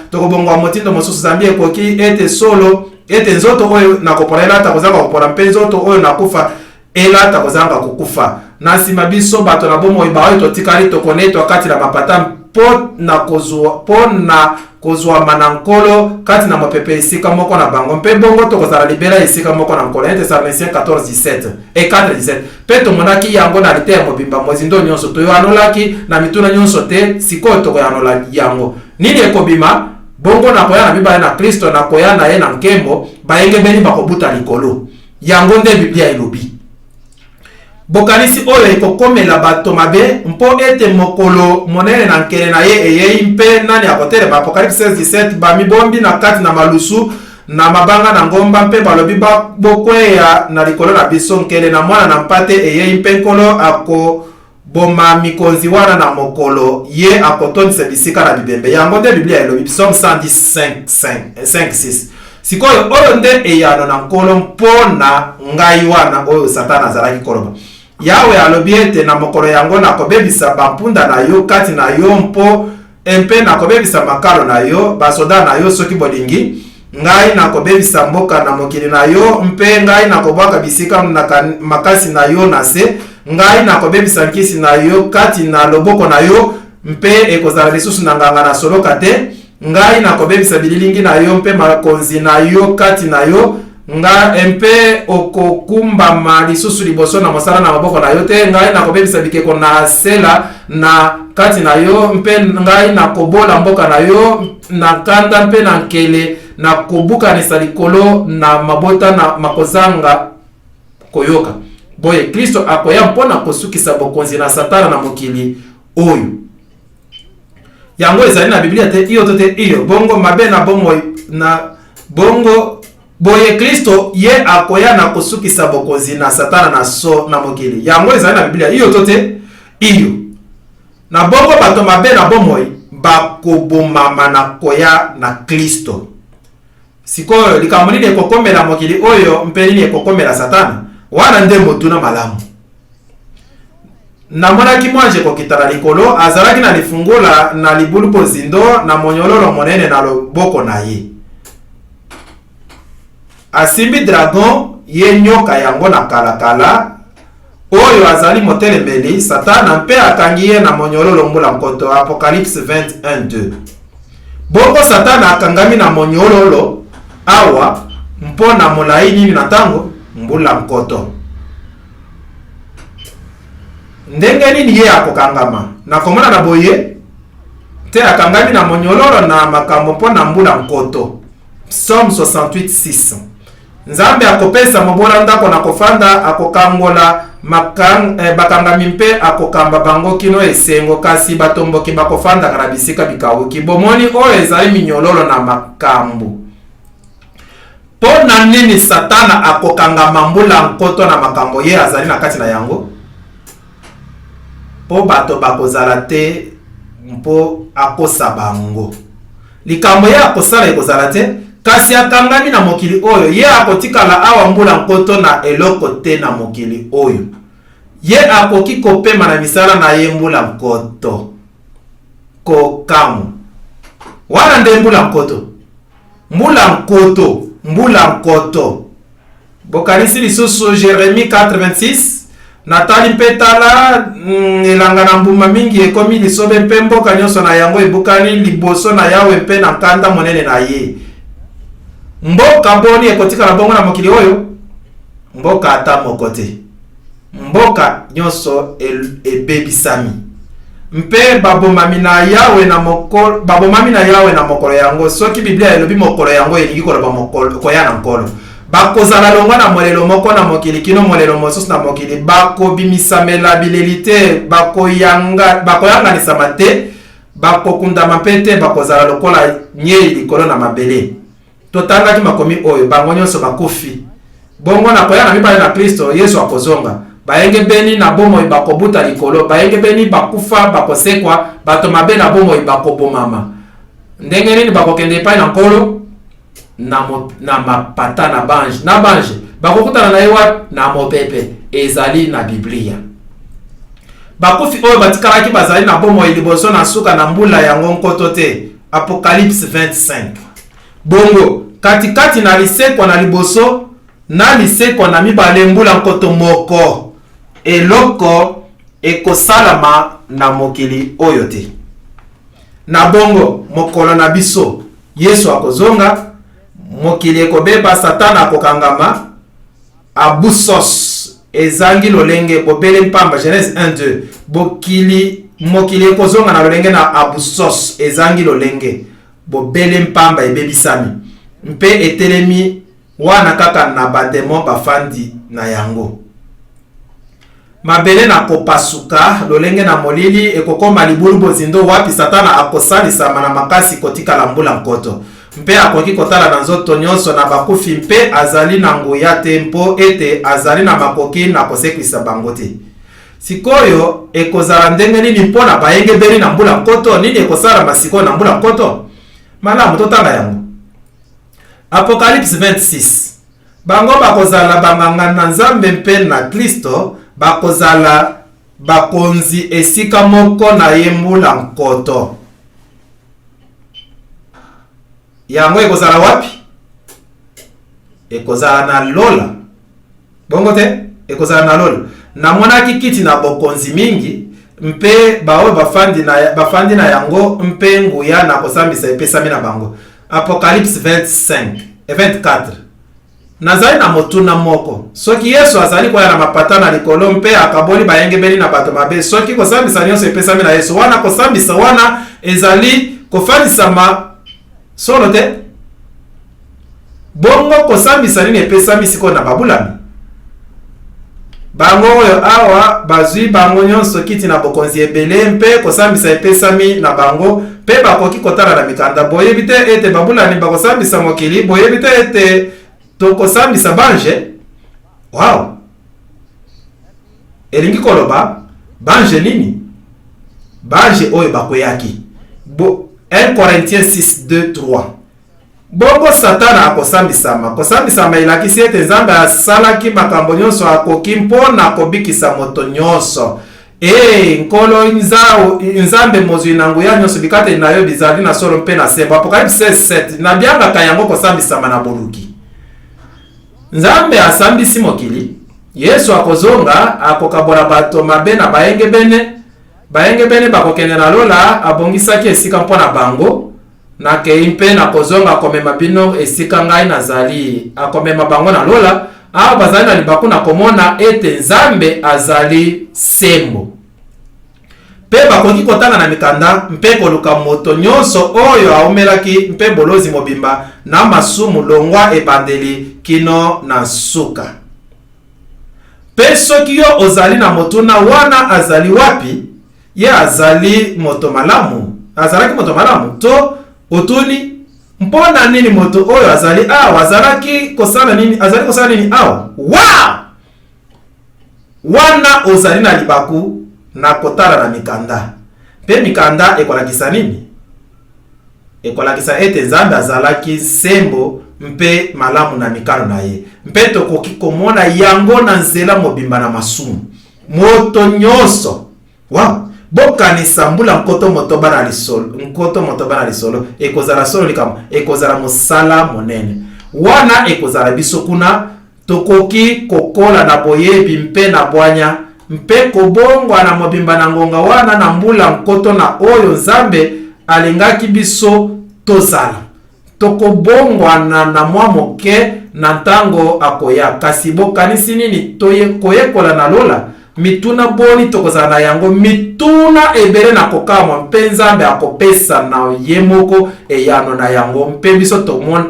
motindo mosusu Nzambe ekoki ete solo ete nzoto oyo nakopola elata kozanga kopola mpe nzoto oyo nakufa elata kozanga kokufa. Na nsima biso bato na bomoi baoyo totikali tokonetwa kati na mapata mpo na kozwa manankolo kati na mopepe esika moko na bango mpe bongo tokozala libera esika moko na nkolo. Thessaloniciens 14:17 et 4:17 mpe tomonaki yango na lite ya mobimba mozindo nyonso toyanolaki na mituna nyonso te sikoyo tokoyanola yango. Nini ekobima? Bongo na koya na mibale na Kristo na koya na ye na nkembo bayenge beni bakobuta likolo. Yango nde Biblia elobi. Bokanisi oyo ekokomela bato mabe mpo ete mokolo monene na nkele na ye eyei mpe nani akotere ba Apocalypse 16:17 bamibombi na kati na malusu na mabanga na ngomba mpe balobi bokweya na likolo na biso nkele na mwana na mpate eyei mpe nkolo akoboma mikonzi wana na mokolo ye akotondisa bisika na bibembe. Yango nde Biblia elobi. Psalm 110:5-6 sikoyo oyo nde eyano na nkolo mpo na ngai wana oyo Satana azalaki koloba. Yawe alobi ete na mokolo yango nakobebisa bampunda na yo kati na yo mpo mpe nakobebisa makalo na yo basoda na yo soki bolingi. Ngai nakobebisa mboka na mokili na yo mpe ngai nakobwaka bisika makasi na yo na se. Ngai nakobebisa nkisi na yo kati na loboko na yo mpe ekozala lisusu na nganga na soloka te. Ngai nakobebisa bililingi na yo mpe makonzi na yo kati na yo. Ngai mpe okokumbama lisusu liboso na mosala na maboko na yo te. Ngai nakobebisa bikeko na sela na kati na yo mpe ngai nakobola mboka na yo na kanda mpe na nkele nakobukanisa likolo na mabota na makozanga koyoka. Boye Kristo akoya mpona kosukisa bokonzi na Satana na mokili oyo. Yango ezali na Biblia te iyo to te iyo. Bongo mabe na bomoi na bongo boye Kristo ye akoya na kosukisa bokonzi na Satana na mokili. Yango ezali na Biblia iyo to te iyo. Na bongo bato mabe na bomoi bakobomama na koya na Kristo. Sikoyo likambo nini ekokomela mokili oyo mpe nini ekokomela Satana? Wana nde motuna malamu. Namonaki mwanje kokita na likolo azalaki na lifungula na libulu pozindo na monyololo monene na loboko na ye. Asimbi dragon ye nyoka yango na kalakala oyo azali motelemeli Satana mpe akangi ye na monyololo mbula nkoto. Apocalypse 21:2. Bongo Satana akangami na monyololo awa mpo na molai nini na tango mbula nkoto. Ndenge nini ye akokangama na komona na boye te akangami na monyololo na makambo mpo na mbula nkoto. Psalm 68:6 Nzambe akopesa mobola ndako na kofanda akokangola bakangami mpe akokamba bango kino esengo kasi batomboki bakofanda kana bisika bikawuki. Bomoni oyo ezali minyololo na makambo. Po na nini Satana akokangama mbula nkoto na makambo ye azali na kati na yango? Po bato bakozala te mpo akosa bango. Likambo ye akosala ekozala te kasi akangami na mokili oyo ye akotikala awa mbula nkoto na eloko te na mokili oyo. Ye akoki kopema na misala na ye mbula nkoto. Kokamu. Wana nde mbula nkoto. Mbula nkoto. Bokanisi lisusu Jérémie 4:26 Natali petala elanga na mbuma mingi ekomi lisobe mpe mboka nyonso na yango ebukani liboso na Yawe mpe na kanda monene na ye. Mboka boni ekotika na bongo na mokili oyo? Mboka ata moko te. Mboka nyonso ebebisami. Mpe babomami na Yawe na mokolo yango. Soki Biblia elobi mokolo yango elingi koloba mokolo koya na nkolo. Bakozala longa na molelo moko na mokili kino molelo mosusu na mokili. Bakobimisamela bileli te, bakoyanganisa te, bakokundama mpe te, bakozala lokola nyei likolo na mabele. Totangaki makomi oyo bango nyonso bakufi. Bongo na koya na mibale na Kristo Yesu akozonga. Baenge beni na bomoi bakobuta likolo, baenge beni bakufa bakosekwa, bato mabe na bomoi bakobomama. Ndenge nini bakokende epai na nkolo? na mapata na bange na bange bakokutana na yewa na mopepe ezali na Biblia. Bakufi oyo batikalaki bazali na bomo liboso na suka na mbula yango nkoto te. Apocalypse 25. Bongo katikati na lisekwa na liboso na lisekwa na mibale mbula nkoto moko eloko ekosalama na mokili oyo te. Na bongo mokolo na biso Yesu akozonga, mokili ekobeba Satana akokangama, abusos ezangi lolenge bobele mpamba. Genèse 1-2. Mokili ekozonga na lolenge na abusos ezangi lolenge bobele mpamba ebebisami mpe etelemi wana kaka na bademo bafandi na yango. Mabele na kopasuka lolenge na molili ekokoma libulu bozindo wapi Satana akosalisama na makasi kotika mbula nkoto mpe akoki kotala na nzoto nyonso na bakufi mpe azali na nguya te mpo ete azali na makoki na kosekwisa bango te. Sikoyo ekozala ndenge nini mpona bayengebeli na mbula nkoto? Nini ekosala masiko na mbula nkoto? Malamu totanga yango. Apocalypse 26. Bango bakozala banganga na Nzambe mpe na Kristo, bakozala bakonzi esika moko na ye mbula nkoto. Yango ekozala wapi? Ekozala na lola. Bongo te? Ekozala na lola. Namonaki kiti na bokonzi mingi mpe bawe bafandi na yango mpe nguya na kosambisa epesami na bango. Apocalypse 24. Nazali na motuna moko. Soki Yesu azali koya na mapata na likolo mpe akaboli bayengebeli na bato mabe, soki kosambisa nyonso epesami na Yesu, wana kosambisa wana ezali kofalisama solo te? Bongo kosambisa nini epesami siko na babulami? Bango oyo awa bazwi bango nyonso kiti na bokonzi ebele mpe kosambisa epesami na bango mpe bakoki kotala na mikanda. Boyebi te ete babulani bakosambisa mokili? Boyebi te ete tokosambisa bange? Wow! Elingi koloba bange nini? Bange oyo bakoyaki. 1 Corinthiens 6:2-3. Bongo Satana akosambisama. Kosambisama ilakisi ete Nzambe asalaki makambo nyonso akoki mpona kobikisa moto nyonso. Nkolo Nzambe mozwi na nguya nyonso bikate na yo bizali na solo mpe na sembo. Apocalypse 7. Na bianga yango kosambisama na boluki. Nzambe asambisi mokili. Yesu akozonga akokabola bato mabe na bayengebene bakokende na lola abongisaki esika mpona bango. Na kei mpe na kozonga akomema bino esika ngai nazali. Akomema bango na lola. Awa bazali na libaku na komona ete Nzambe azali sembo. Pe bakoki kotanga na mikanda mpe koluka moto nyonso oyo aomelaki mpe bolozi mobimba na masumu longwa ebandeli kino na suka. Pe soki yo ozali na motuna wana azali wapi? Ye azali moto malamu. Azalaki moto malamu to otuni mpona nini moto oyo azali awa azalaki kosala nini? Azali kosala nini awa? Wana ozali na libaku na kotala na mikanda. Pe mikanda ekolakisa nini? Ekolakisa ete Nzambe azalaki sembo mpe malamu na mikano na ye. Mpe tokoki komona yango na nzela mobimba na masumu. Moto nyonso. Bokanisa mbula nkoto motoba na lisolo. Ekozala solo likamo. Ekozala mosala monene. Wana ekozala biso kuna tokoki kokola na boyebi mpe na bwanya mpe kobongwa na mobimba na ngonga wana na mbula nkoto na oyo Nzambe alingaki biso tozala. Tokobongwa na mwa moke na ntango akoya. Kasi bokanisi nini koyekola na lola? Mituna boni tokozala na yango. Mituna ebele na kokamwa mpe Nzambe akopesa na ye moko eyano na yango mpe biso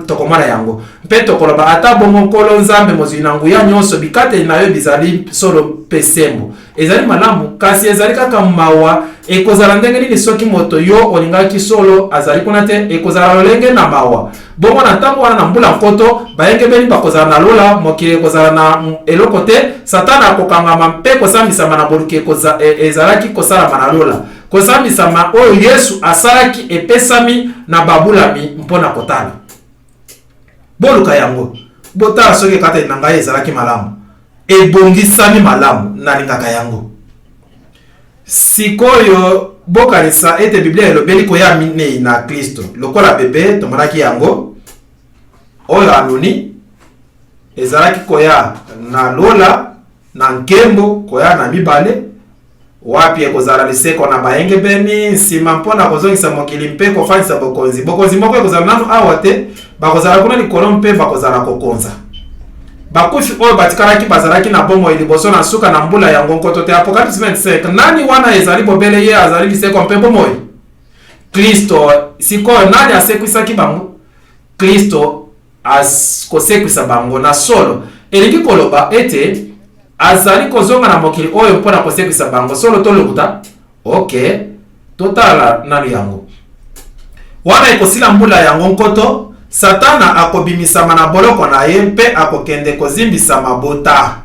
tokomona yango. Mpe tokoloba ata bongo nkolo Nzambe mozwi na nguya nyonso bikate na yo bizali solo pesembo. Ezali malamu kasi ezali kaka mawa. Ekozala ndenge nini soki moto yo olingaki solo azali kuna te? Ekozala lolenge na mawa. Bongo na ntango wana na mbula nkoto bayengebeli bakozala na lola, mokili ekozala na eloko te. Satana akokangama mpe kosambisama na boluki ezalaki kosalama na lola. Kosambisama oyo Yesu asalaki epesami na babulami mpona kotala. boluka yango bota soki kata na ngai ezalaki malamu ebongisami malamu na lingaka yango. Sikoyo bokanisa ete Biblia elobeli koya minei na Kristo lokola bebe tomonaki yango oyo anoni ezalaki koya na lola na nkembo koya na mibale wapi ekozala liseko na bayenge beni nsima mpona kozongisa mokili mpe kofanisa bokonzi moko ekozala nanu awa te bakozala kuna likolo mpe bakozala kokonza. Bakufi oyo batikalaki bazalaki na bomo liboso na suka na mbula yango nkoto te. Apocalypse 25 nani wana ezali bobele ye azali liseko mpe bomo Kristo. Sikoyo nani asekwisaki bango? Kristo kosekwisa bango na solo elingi koloba ete azali kozonga na mokili oyo mpona kosekwisa bango solo tolokuta. Okay, totala nani yango wana ekosila mbula yango nkoto Satana akobimisama na boloko na ye mpe akokende kozimbisa mabota.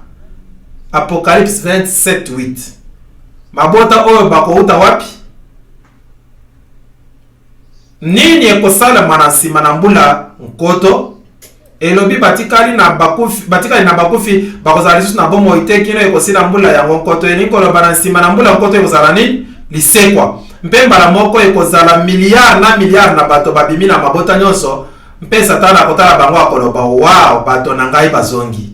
Apocalypse 27:8. Mabota oyo bakouta wapi? Nini ekosala manasima na mbula nkoto? Elobi batikali na bakufi bakozala lisusu na bomo ite kino ekosila mbula yango nkoto. Enikolo banasima na mbula nkoto ekozala nini? Lisekwa. Mpe mbala moko ekozala miliard na bato babimi na mabota nyonso. Mpe Satana akotala bango akoloba wow bato na ngai bazongi.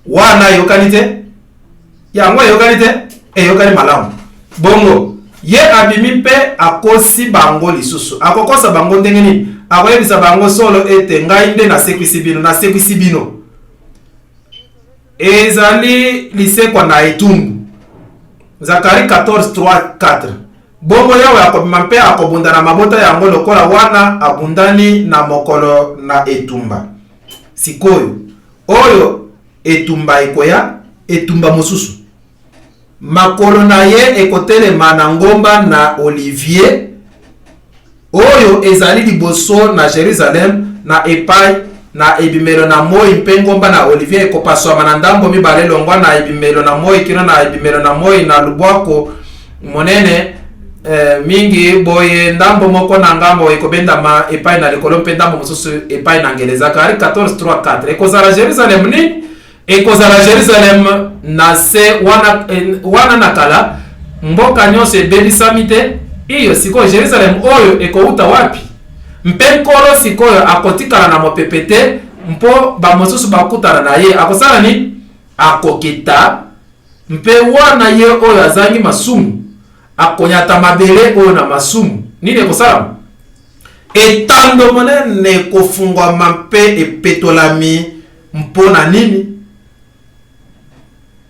Wana yokani te? Yango yokani te? Yokani malamu. Bongo ye abimi mpe akosi bango lisusu. Akokosa bango ndenge nini? Akoyebisa bango solo ete ngai nde nasekwisi bino. Ezali lisekwa na etumbu. Zakari 14:3-4. Bongo yawe akobima mpe akobunda na mabota yango lokola wana abundani na mokolo na etumba. Sikoyo oyo etumba ekoya etumba mosusu. Makolo na ye ekotelema na ngomba na olivier oyo ezali liboso na Jerusalem na epai na ebimelo na moi mpe ngomba na olivier ekopaswama na ndambo mibale longwa na ebimelo na moi kino na ebimelo na moi na lubwako monene mingi boye ndambo moko na ngambo ekobenda ma epai na likolo mpe ndambo mosusu epai na ngele. Zakari 14:3-4. Ekozala Jerusalem ni? Ekozala Jerusalem na se wana nakala mboka nyonso ebelisami te. Iyo sikoyo Jerusalem oyo ekouta wapi? Mpe nkolo sikoyo akotikala na mopepe te mpo bamosusu bakutana na ye. Akosala ni? Akokita mpe wana ye oyo azangi masumu akonyata mabele oyo na masumu. Nini ekosala? Etando monene kofungwa mpe epetolami mpona nini?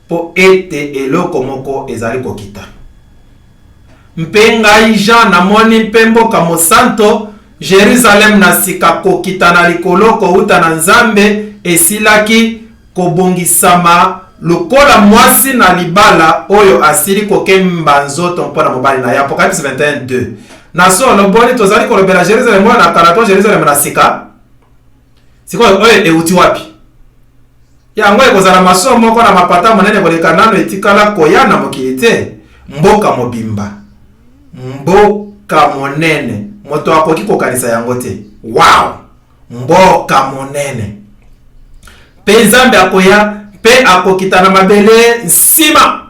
Po ete eloko moko ezali kokita. Mpe ngai Jean namoni mpe mboka mosanto Jerusalem na sika kokita na likolo kouta na Nzambe esilaki kobongisama lokola mwasi na libala oyo asili kokemba nzoto mpona mobali na ye. Apocalypse 21:2. Na solo boni tozali kolobela Jerusalem oyo na kala to Jerusalem na sika. Sikoyo oyo euti wapi? Yango ekozala maso moko na mapata monene koleka nano etikala koya na mokili te. Mboka mobimba. Mboka monene. Moto akoki kokanisa yango te. Wow! Mboka monene. Pe Nzambe akoya pe akokita na mabele nsima.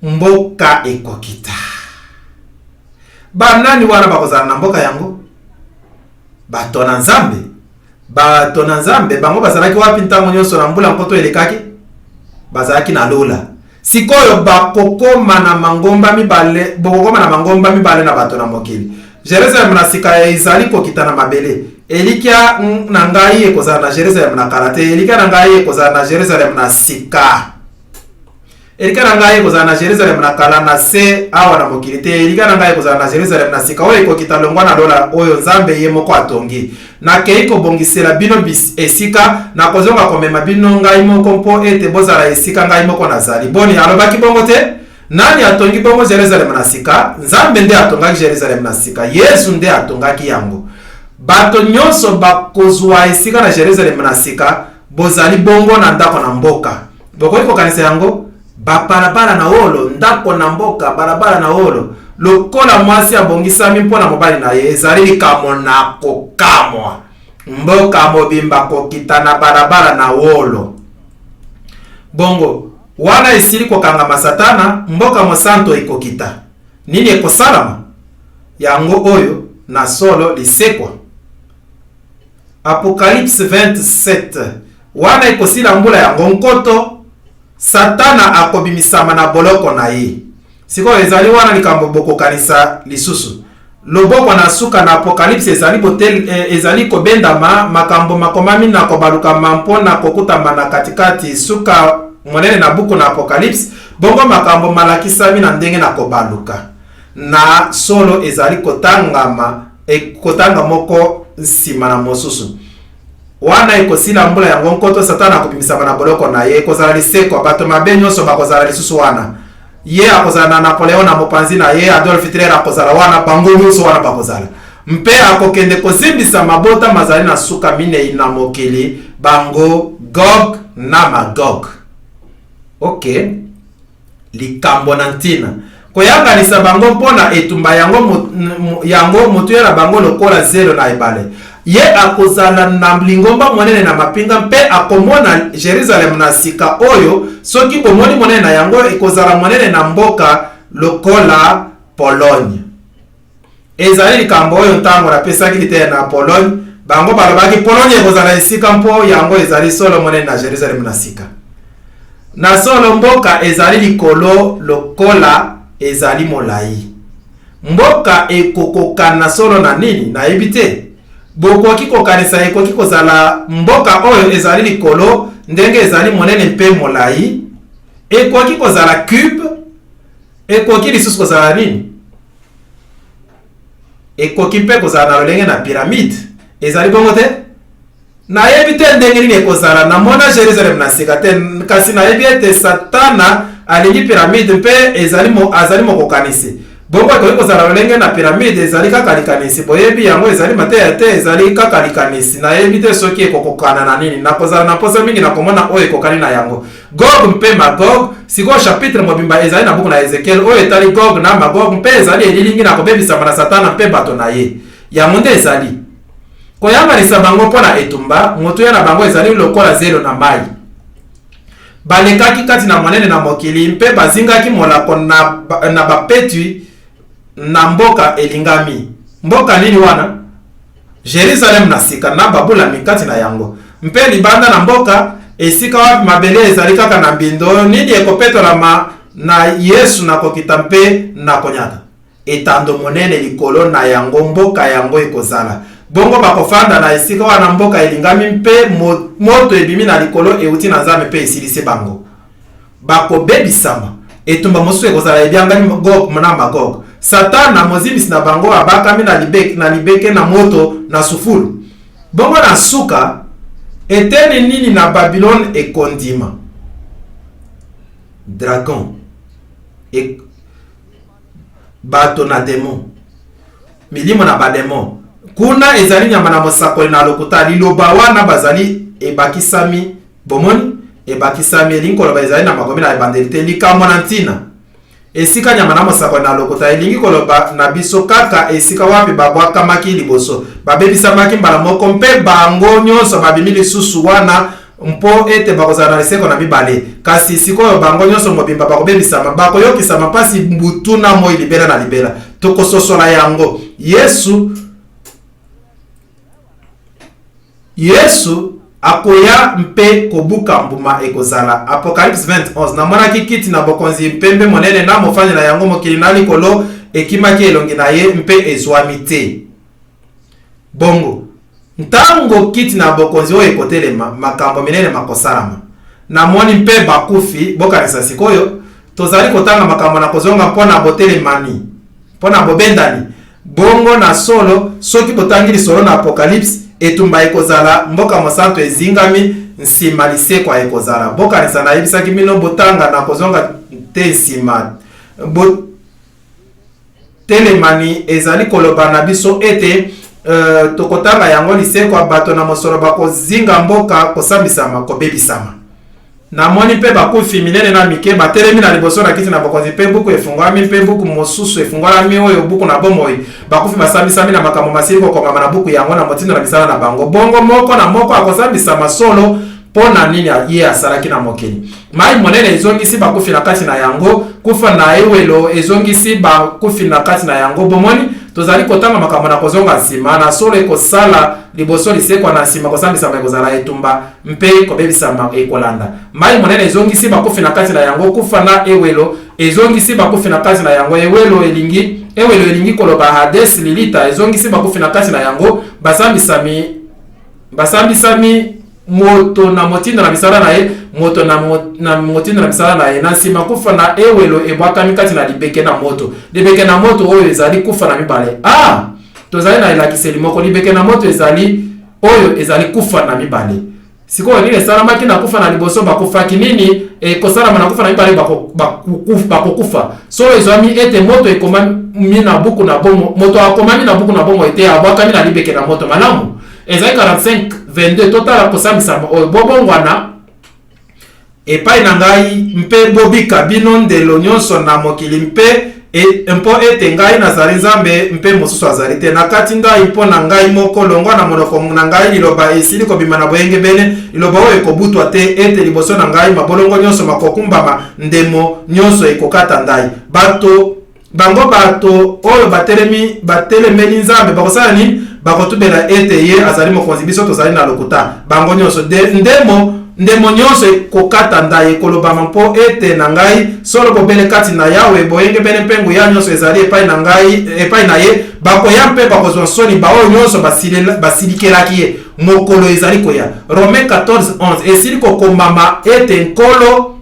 Mboka ekokita. Banani wana bakozala na mboka yango? Bato na Nzambe. Bato na Nzambe bango bazalaki wapi ntango nyonso na mbula nkoto elekaki? Bazalaki na lola. Sikoyo bakokoma na mangomba mibale na bato na mokili. Jerusalem na sika ya izali kokita na mabele. Elikia na ngai ekozala na Jerusalem na karate. Elikia na ngai ekozala na Jerusalem na sika. Elikia na ngai ekozala na Jerusalem na kala na se awa na mokili te. Elikia na ngai ekozala na Jerusalem na sika oyo ekokita longwa na lola oyo Nzambe ye moko atongi. Na kei kobongisela bino esika na kozonga komema bino ngai moko mpo ete bozala esika ngai moko nazali. Boni alobaki bongo te? Nani atongi bongo Jerusalem na sika? Nzambe nde atongaki Jerusalem na sika. Yesu nde atongaki yango. Bato nyonso bakozwa esika na Jerusalem na sika bozali bongo na ndako na mboka. Bokoki kokanisa yango? Babalabala na olo, ndako na mboka, balabala na olo. Lokola mwasi abongisami mpona mobali na ye ezali likambo na kokamwa. mboka mobimba kokita na barabara na wolo. Bongo wana esili kokangama Satana, mboka mosanto ekokita. Nini ekosalama? Yango oyo na solo lisekwa. Apocalypse 27. Wana ekosila mbula yango nkoto, Satana akobimisama na boloko na ye. Siko ezali wana likambo bokokanisa lisusu. Loboko na suka na Apocalypse ezali botel ezali kobendama makambo makomami na kobaluka mampona kokutama na katikati suka monene na buku na Apocalypse, bongo makambo malakisami na ndenge na kobaluka. Na solo ezali kotangama kotanga moko nsima na mosusu. Wana ekosila mbula yango nkoto, Satana akobimisama na boloko na ye, kozala liseko bato mabe nyonso bakozala lisusu wana. Ye akozala na Napoleon na mopanzi na ye, Adolf Hitler akozala wana, bango nyonso wana bakozala. Mpe akokende kozimbisa mabota mazali na suka minei na mokili, bango Gog na Magog. Okay. Likambo na ntina. Koyanganisa bango mpona etumba yango mutu ya bango lokola zelo na ebale. Ye akozala na lingomba monene na mapinga, mpe akomona Jerusalem na sika oyo soki bomoni monene na yango ekozala monene na mboka lokola Pologne. Ezali likambo oyo ntango napesaki lite na Pologne, bango balobaki Pologne ekozala esika mpo yango ezali solo monene na Jerusalem na sika. Na solo mboka ezali likolo lokola ezali molai. Mboka ekokokana solo na nini na ebite. Bokoki kokanisa ekoki kozala mboka oyo ezali likolo ndenge ezali monene mpe molai. Ekoki kozala cube. Ekoki lisusu kozala nini? Ekoki mpe kozala na lolenge na pyramide. Ezali bongo te? Na ebite ndenge nini ekozala na mona Jerusalem na sika te, kasi na ebite Satana alingi pyramide mpe azali mokokanisi. Bongo ekoki kozala lolenge na pyramide ezali kaka likanisi, boyebi yango ezali mateya te, ezali kaka likanisi. Na ebite soki ekokokana na nini, na kozala na posa mingi na komona oyo ekokani na yango. Gog mpe Magog, siko chapitre mobimba ezali na buku na Ezekiel oyo etali Gog na Magog, mpe ezali elilingi na kobebisama na Satana mpe bato na ye. Yango nde ezali koyanganisa bango mpona etumba, motu ya na bango ezali lokola zelo na mai. Balekaki kati na monene na mokili, mpe bazingaki molako na bapetwi na mboka elingami. Mboka nini wana? Jerusalem na sika na babulami kati na yango. Mpe libanda na mboka esika wapi mabele ezali kaka na mbindo, nini ekopetolama na Yesu na kokita mpe na konyata. Etando monene likolo na yango mboka yango ekozala. Bongo bakofanda na esika wana mboka elingami, mpe moto ebimi na likolo euti na Nzambe mpe esilisi bango. Bakobebisama. Etumba mosusu ekozala ebyangani Gog na Magog. Satana mozimisi na bango abakami na libeke na moto na sufulu. Bongo na suka eteni nini na Babylone ekondima. Dragon. Bato na demon. Milimo na bademon. Kuna ezali nyama na mosakoli na lokuta liloba wana bazali ebakisami bomoni ebakisami elingi koloba ezali na makomi na ebandelite likambo na ntina. Esika nyama na mosakoli na lokuta elingi koloba na biso kaka esika wapi babwakamaki liboso babebisamaki mbala moko, mpe bango nyonso babimi lisusu wana mpo ete bakozala na liseko na mibale. Kasi sikoyo bango nyonso mobimba bakobebisama, bakoyokisama pasi mbutu na moi libela na libela. Tokososola yango. Yesu akoya mpe kobuka mbuma ekozala. Apocalypse 21. Na mwana kiti na bokonzi mpembe monene na mofanya na yango mokili na likolo ekimaki elongi na ye mpe ezwami te. Bongo ntango kiti na bokonzi oyo ekotelema makambo minene makosalama. Na moni mpe bakufi bokanisa sikoyo tozali kotanga makambo na kozonga mpona botelemani mpona bobendani. Bongo na solo soki botangi lisolo na Apocalypse etumba ekozala mboka mosanto ezingami nsima lisekwa ekozala. Bokanisa na yebisaki mino botanga na kozonga te nsima. Telemani ezali koloba na biso ete tokotanga yango lisekwa bato na mosolo bakozinga mboka kosambisama kobebisama. na moni pe bakufi minene na mike batelemi na liboso na kiti na bokonzi pe buku efungwami pe buku mosusu efungwami oyo buku na bomoi bakufi basambisami na makambo masili kokongama na buku yango na motindo na misala na bango bongo moko na moko akosambisa masolo pona nini ye asalaki na mokili mai monene ezongisi bakufi na kati na yango kufa na ewelo ezongisi bakufi na kati na yango bomoni tozali kotanga makambo na kozonga nsima na solo ekosala liboso lisekwa na nsima kosambisama ekozala etumba mpe kobebisama ekolanda mai monene ezongisi bakufi na kati na yango kufa na ewelo ezongisi bakufi na kati na yango ewelo elingi koloba Hades Lilita ezongisi bakufi na kati na yango basambisami moto na motindo na misala na ye moto na motindo na misala na ye na nsima kufa na ewelo ebwakami kati na libeke na moto oyo ezali kufa na mibale tozali na elakiseli moko libeke na moto ezali kufa na mibale sikoyo nini esalamaki na kufa na liboso bakufaki nini ekosalama na kufa na mibale bakokufa so ezwami ete moto ekomami na buku na bomo moto akomami na buku na bomo ete abwakami na libeke na moto malamu ezali 45:22 totala kosambisama oyo bobongwana epai na ngai mpe bobika bino ndelo nyonso na mokili mpe mpo ete ngai nazali nzambe mpe mosusu azali te na kati ngai mpo na ngai moko longwa na monoko na ngai liloba esili kobima na boyengebene liloba oyo ekobutwa te ete liboso na ngai mabolongo nyonso makokumbama ndemo nyonso ekokata ndai bango bato oyo batelemeli nzambe bakosala nini bakotubela ete ye azali mokonzi biso tozali na lokuta bango nyonso ndemo nyonso ekokata ndai ekolobama mpo ete na ngai solo bobele kati na yawe boyengebene mpengu ya nyonso ezali epai na ye bakoya mpe bakozwa soni baoyo nyonso basilikelaki ye mokolo ezali koya Rome 14:11 esili kokomama ete nkolo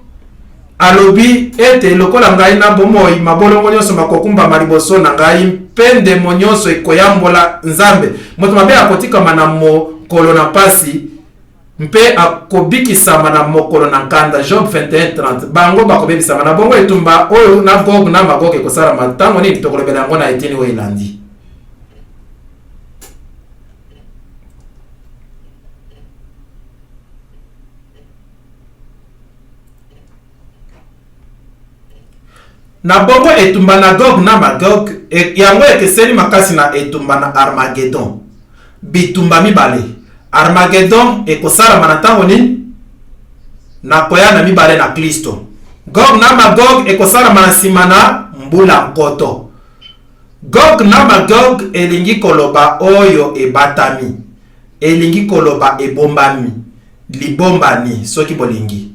alobi ete lokola ngai na bomoi mabolongo nyonso makokumbama liboso na ngai mpe ndemo nyonso ekoyambola nzambe moto mabe akotikama na mokolo na pasi mpe akobikisama na mokolo na nkanda Job 21:30 bango bakobebisama na bongo etumba oyo na Gog na Magog ekosalama ntango nini tokolobela yango na etini oyo elandi na bongo etumba na Gog na Magog yango ekeseni makasi na etumba na Armageddon bitumba mibale Armageddon ekosalama na ntango nini na koya na mibale na Kristo Gog na Magog ekosalama na nsima na mbula nkoto Gog na Magog elingi koloba oyo ebatami elingi koloba ebombami libombani soki bolingi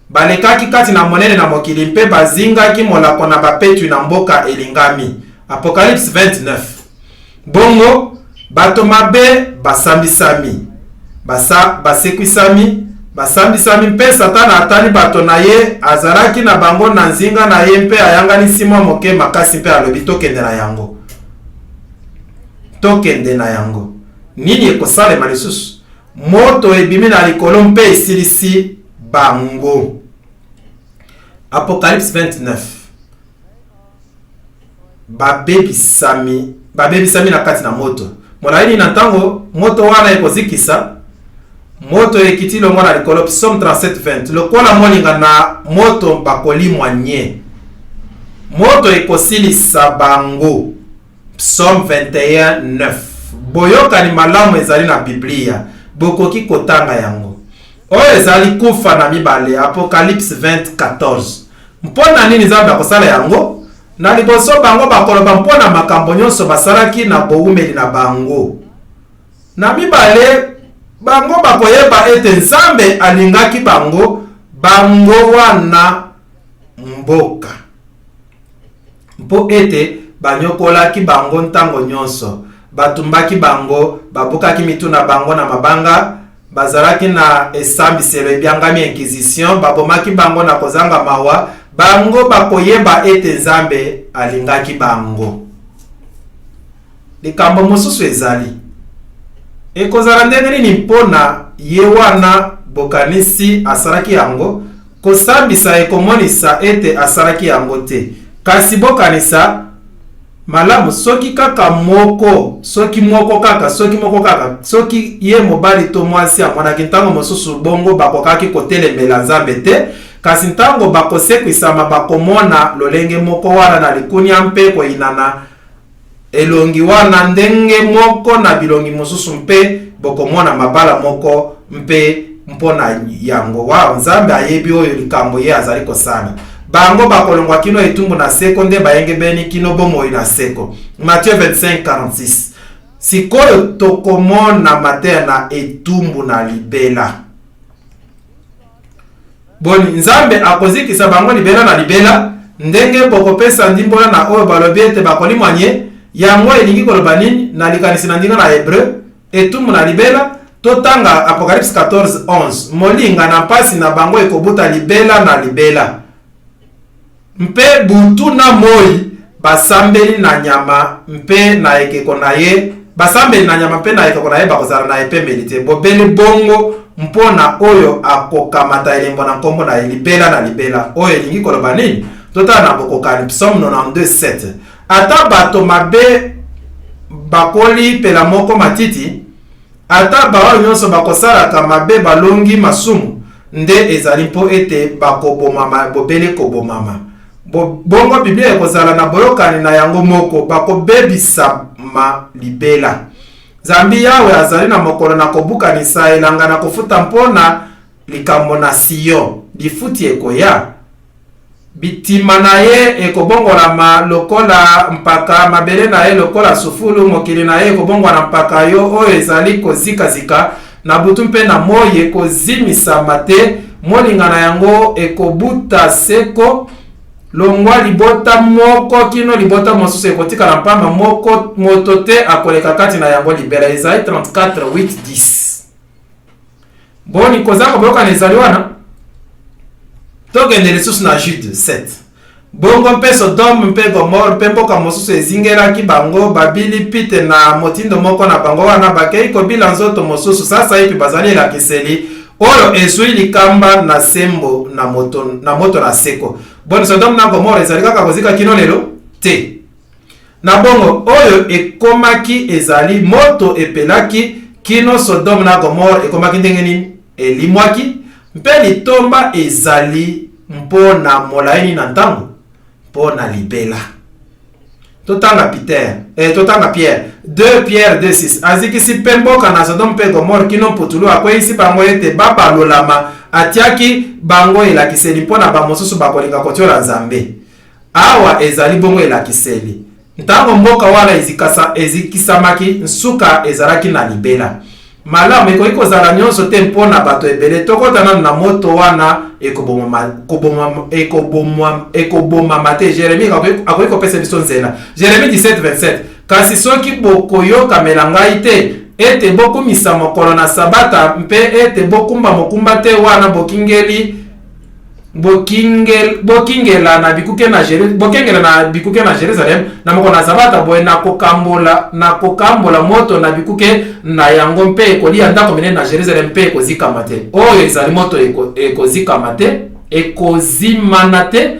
balekaki kati na monene na mokili mpe bazingaki molako na bapetwi na mboka elingami Apocalypse 29 bongo bato mabe basambisami basambisami mpe Satana atali bato na ye azalaki na bango na nzinga na ye mpe ayanganisi mwa moke makasi mpe alobi tokende na yango nini ekosalema lisusu moto ebimi na likolo mpe esilisi bango Apocalypse 29 babebisami na kati na moto molaini na ntango moto wana ekozikisa moto ekiti longo na likolo Psaume 37:20 lokola molinga na moto bakolimwa nye moto ekosilisa bango Psaume 21:9 boyokani malamu ezali na Biblia bokoki kotanga yango oyo ezali kufa na mibale Apocalypse 20:14 mpona nini Nzambe akosala yango na liboso bango bakoloba mpona makambo nyonso basalaki na boumeli na bango na mibale bango bakoyeba ete Nzambe alingaki bango wana mboka mpo ete banyokolaki bango ntango nyonso batumbaki bango babukaki mitu na bango na mabanga bazalaki na esambiselo ebyangami Inquisition babomaki bango na kozanga mawa bango bakoyeba ete Nzambe alingaki bango likambo mosusu ezali ekozala ndenge nini mpona ye wana bokanisi asalaki yango kosambisa ekomonisa ete asalaki yango te kasi bokanisa malamu soki kaka moko kaka soki ye mobali to mwasi amonaki ntango mosusu bongo bakokaki kotelemela Nzambe te, kasi ntango bakosekwisama bakomona lolenge moko wana na likunia mpe koinana elongi wana ndenge moko na bilongi mosusu mpe bokomona mabala moko mpe mpona yango. Wa Nzambe ayebi oyo likambo ye azali kosala. Bango bakolongwa kino etumbu na seko nde bayenge beni kino bomoi na seko. Matthieu 25:46. Sikoyo tokomona mater na etumbu na libela. Boni Nzambe akozikisa bango libela na libela ndenge bokopesa ndimbola na oyo balobi ete bakolimwanye yango elingi koloba nini na likanisi na ndinga na Hebreu etumbu na libela. Totanga Apocalypse 14:11. Molinga na mpasi na bango ekobuta libela na libela. Mpe butu na moi basambeli na nyama mpe na ekeko na ye. Basambeli na nyama mpe na ekeko na ye bakozala na epemeli te. Bobeli bongo mpona oyo akokamata elembo na nkombo na libela na libela. Oyo elingi koloba nini? Totala na Bokokani Psaume 92:7. Ata bato mabe bakoli pela moko matiti, ata baoyo nyonso bakosalaka mabe balongi masumu, nde ezali mpo ete bakobomama bobele kobomama. Bongo Biblia ekozala na boyokani na yango moko bakobebisa ma libela. Nzambe Yawe azali na mokolo na kobukanisa elanga na kofuta mpona likambo na Sion. Lifuti ekoya. Bitima na ye ekobongolama lokola mpaka, mabele na ye lokola sufulu, mokili na ye ekobongwana mpaka yo oyo ezali kozika-zika na butu mpe na moi ekozimisa te, molinga na yango ekobuta seko, longwa libota moko kino libota mosusu ekotika na mpamba moko, moto te akoleka kati na yango libela. Esaïe 34:8-10. Boni kozako boyoka na ezali wana tokende lisusu na Jude 7. Bongo mpe Sodome mpe Gomore mpe mboka mosusu ezingelaki bango babili pite na motindo moko na bango wana bakei kobila nzoto mosusu. Sasa ipi bazali elakiseli oyo ezwi likamba na sembo na moto na seko. Boni Sodome na Gomore ezali kaka kozika kino lelo te. Na bongo oyo ekomaki ezali moto epelaki kino Sodome na Gomore ekomaki ndenge nini elimwaki, mpe litomba ezali mpona molaini na ntango mpona libela. Totanga Pierre 2 Pierre 2:6. Azikisi mpe mboka na Sodome mpe Gomore kino putulu akweyisi bango ete babalolama, atiaki bango elakiseli mpona bamosusu bakolinga kotiola Nzambe. Awa ezali bongo elakiseli ntango mboka wana ezikisamaki, nsuka ezalaki na libela. Malamu ekoki kozala nyonso te mpona bato ebele. Tokotana na moto wana ekobomama te. Jeremie akoki kopesa biso nzela. Jeremie 17:27. Kasi soki bokoyokamela ngai te, ete bokumisa mokolo na sabata mpe ete bokumba mokumba te wana bokingela na bikuke na Jerusalem na mokolo na sabata boye na kokambola moto na bikuke na yango mpe ekolia ndako minene na Jerusalem mpe ekozikama te. Oyo ezali moto ekozikama te, ekozimana te.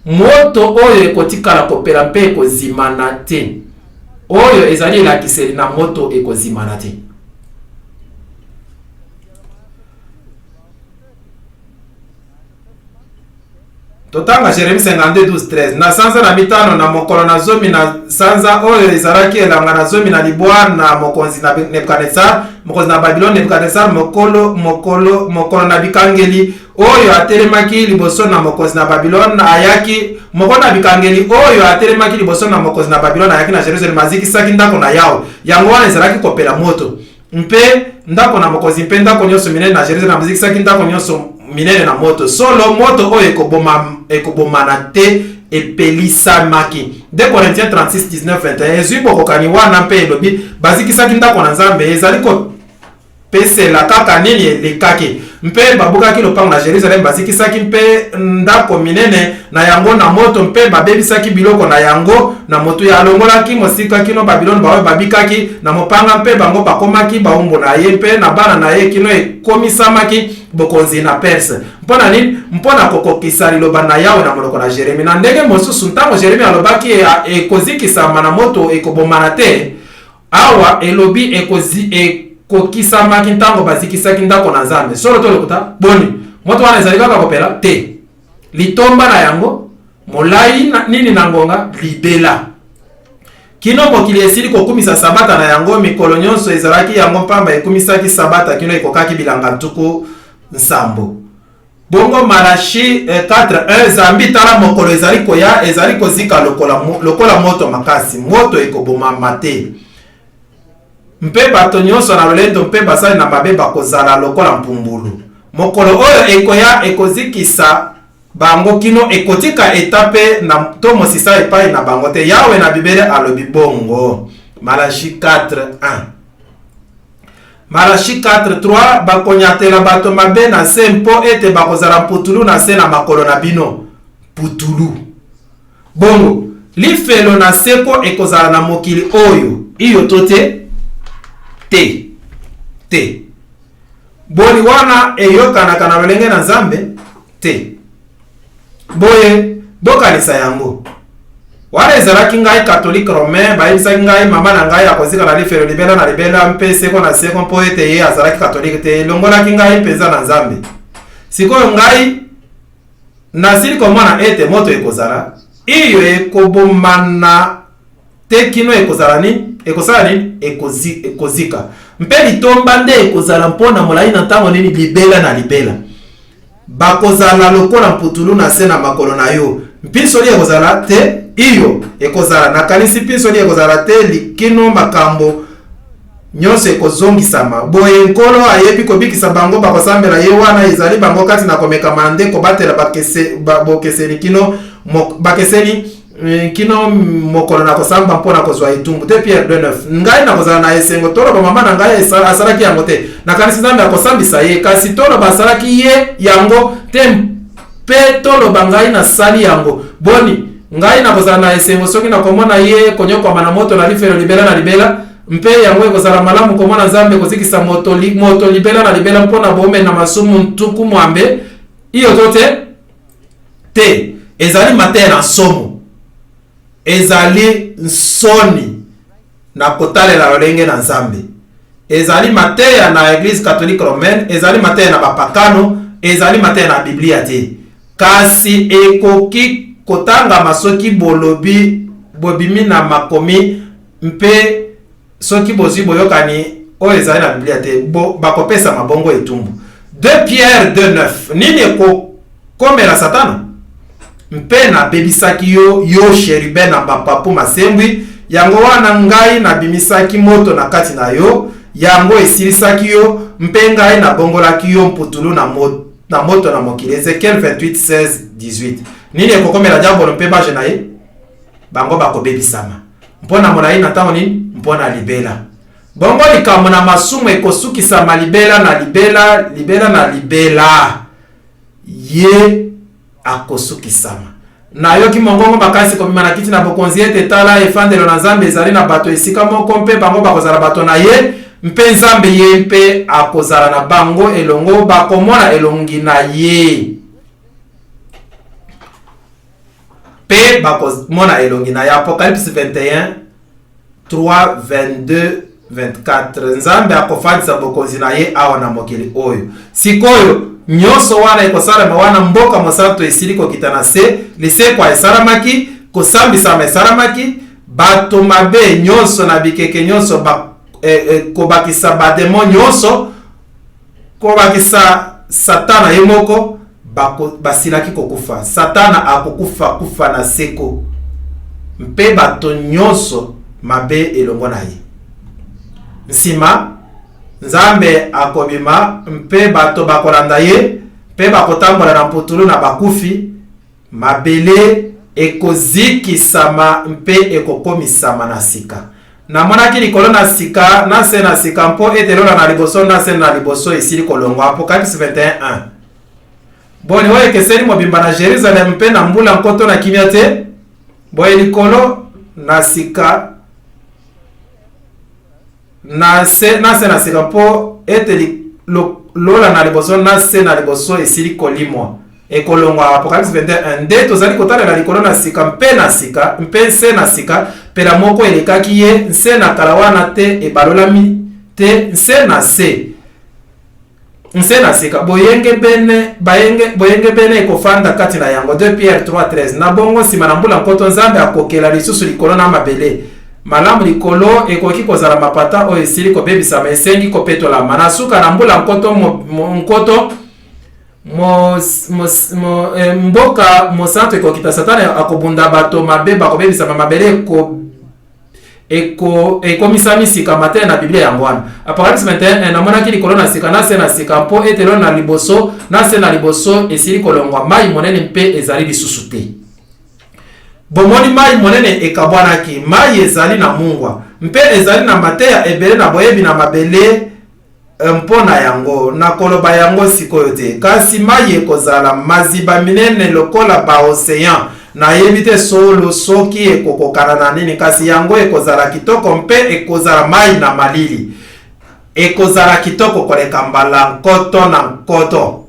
Moto oyo ekotikala kopela mpe ekozimana te. Oyo ezali elakiseli na moto ekozimana te. Totanga Jeremie 52:13. Na sanza na mitano na mokolo na zomi na sanza oyo ezalaki elanga na zomi na libwa na mokonzi na Nebukadnezar, mokonzi na Babylon Nebukadnezar, mokolo na bikangeli oyo atelemaki liboso na mokonzi na Babylon ayaki, mokolo na bikangeli oyo atelemaki liboso na mokonzi na Babylon ayaki na Jerusalem, azikisaki ndako na Yawe. Yango wana ezalaki kopela moto. Mpe ndako na mokonzi mpe ndako nyonso minene na Jerusalem, azikisaki ndako nyonso minene na moto. Solo moto oyo ekobomana te epelisamaki. 2 Corinthiens 36:19-21. Ezwi bokokani wana mpe elobi bazikisaki ndako na Nzambe ezali kopesela kaka nini elekaki. Mpe babukaki lopango na Jerusalem, bazikisaki mpe ndako minene na yango na moto, mpe babebisaki biloko na yango na moto ya alongolaki mosika kino Babylon bawe babikaki na mopanga, mpe bango bakomaki baumbo na ye mpe na bana na ye kino ekomisamaki bokonzi na Perse. Mpona nini? Mpona kokokisa liloba na Yawe na monoko na Jeremi. Na ndenge mosusu ntango Jeremi alobaki ekozikisama na moto ekobomana te, awa elobi ekokisamaki ntango bazikisaki ndako na Nzambe. Solo to lokuta boni moto wana ezali kaka kopela te. Litomba na yango molai nini na ngonga libela. Kino mokili esili kokumisa sabata na yango, mikolo nyonso ezalaki yango pamba ekumisaki sabata kino ekokaki bilanga ntuku nsambo. Bongo Malachi 4:1 Zambi tala mokolo ezali koya ezali kozika lokola moto makasi, moto ekoboma mate. Mpe bato nyonso na lolendo mpe basali na mabe bakozala lokola mpumbulu. Mokolo oyo ekoya ekozikisa bango kino ekotika etape na to mosisa epai na bango te. Yawe na Bibele alobi bongo. Malachi 4:1. Malachi 4:3 bakonyatela bato mabe na se mpo ete bakozala putulu na se na makolo na bino. Putulu. Bongo lifelo na seko ekozala na mokili oyo iyo tote te. Boni wana eyokanaka na lolenge na Nzambe te. Boye bokanisa yango. Wana ezalaki ngai catholique romain bayebisaki ngai mama na ngai akozika na lifelo libela na libela mpe seko na seko mpo ete ye azalaki catholique te. Longolaki ngai mpenza na Nzambe. Sikoyo ngai nasili komona ete moto ekozala iyo ekobomana te kino ekozala nini? Ekozala nini? Ekozika. Mpe litomba nde ekozala mpona molai na ntango nini? Libela na libela. Bakozala lokola mputulu na se na makolo na yo. Mpinsoli ekozala te, iyo ekozala na kanisi mpinsoli ekozala te likino makambo nyonso ekozongisama. Boye nkolo ayebi kobikisa bango bakosambela ye wana ezali bango kati na komekama nde kobatela bokeseni kino bakeseni kino mokolo na kosamba mpona kozwa etumbu te. Pierre 2:9 ngai na kozala na esengo tolo ba mama na ngai asalaki yango te. Na kanisi Nzambe akosambisa ye kasi tolo basalaki ye yango te mpe tolo bangai na sali yango. Boni ngai na kozala na esengo soki na komona ye konyokwa na moto na lifelo libela na libela mpe yango ekozala malamu komona Nzambe kozikisa moto libela na libela mpona bome na masumu ntuku mwambe iyo tote te. Ezali mateya na somo, ezali nsoni na kotalela lolenge na Nzambe, ezali mateya na Eglise catholique romaine, ezali mateya na bapakano, ezali mateya na Biblia te. Kasi ekoki kotanga masoki bolobi bobimi na makomi mpe soki bozi boyokani o ezali na Biblia te bakopesa mabongo etumbu. 2 Pierre 2:9 nini ekokomela Satana? Mpe na bebisaki yo sheribe na bapapu masembwi yango wana ngai na bimisaki moto na kati na yo yango esilisaki yo mpe ngai na bongolaki yo mputulu na moto na mokili. Ezekiel 28:16-18 nini ekokomela diabolo mpe baje na ye? Bango bakobebisama mpona molai na ntango nini? Mpona libela. Bongo likambo na masumu ekosukisama libela na libela ye akosukisama. Na yoki mongongo makasi komima na kiti na bokonzi ete tala efandelo na Nzambe ezali na bato esika moko mpe bango bakozala bato na ye mpe Nzambe ye mpe akozala na bango elongo bakomona elongi na ye mpe bakomona elongi na ye. Apocalypse 21:3-22-24 Nzambe akofandisa bokonzi na ye awa na mokili oyo. Sikoyo nyonso wana ekosalama wana mboka mosantu esili kokita na se lisekwa esalamaki kosambisama esalamaki bato mabe nyonso na bikeke nyonso kobakisa bademo nyonso kobakisa Satana ye moko basilaki kokufa. Satana akokufa na seko mpe bato nyonso mabe elongo na ye. Nsima Nzambe akobima mpe bato bakolanda ye mpe bakotambola na mputulu na bakufi mabele ekozikisama mpe ekokomisama na sika. Namonaki likolo na sika na se na sika mpo ete lola na liboso na se na liboso esili kolongwa. Apocalypse 21:1 Boni oyo ekeseni mobimba na Jerusalem mpe na mbula nkoto na kimia te. Boye likolo na sika na se na sika mpo ete lola na liboso na se na liboso esili kolimwa ekolongwa. Apocalypse 21 nde tozali kotalela likolo na sika mpe na sika mpe nse na sika pela moko elekaki ye nse na kala wana te ebalolami te nse na sika boyenge bene ekofanda kati na yango. 2 Pierre 3:13 na bongo nsima na mbula nkoto Nzambe akokela lisusu likolo na mabele malamu likolo ekoki kozala mapata oyo esili kobebisama esengi kopetolama na suka na mbula nkoto mboka mosantu ekokita satani akobunda bato mabe bakobebisama mabele ekomisa misika mate na Biblia yango wana. Apocalypse 21 namonaki likolo na sika na se na sika mpo etelo na liboso na se na liboso esili kolongwa mai monene mpe ezali lisusu te. Bomoni mai monene ekabwanaki mai ezali na mungwa mpe ezali na mateya ebele na boyebi na mabele mpona yango na koloba yango sikoyo te. Kasi mai ekozala maziba minene lokola ba ocean na yebi te solo soki ekokokana na nini. Kasi yango ekozala kitoko mpe ekozala mai na malili ekozala kitoko koleka mbala nkoto na nkoto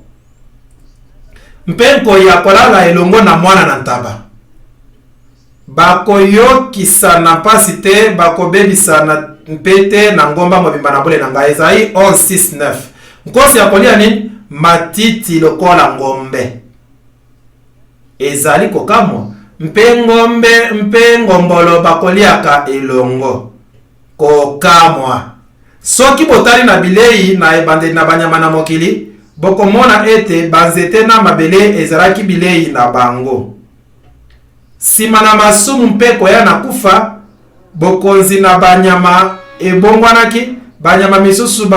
mpe nkoya kolala elongo na mwana na ntaba bakoyokisa na mpasi te bakobebisa na mpete na ngomba mobimba na bole na ngai. Ezali 11:6-9 nkosi akolia nini matiti lokola ngombe ezali kokamwa mpe ngombolo bakoliaka elongo kokamwa. Soki botali na bilei na ebandeli na banyama na mokili bokomona ete banzete na mabele ezalaki bilei na bango. Sima na masumu mpe koya na kufa bokonzi na banyama ebongwanaki banyama misusu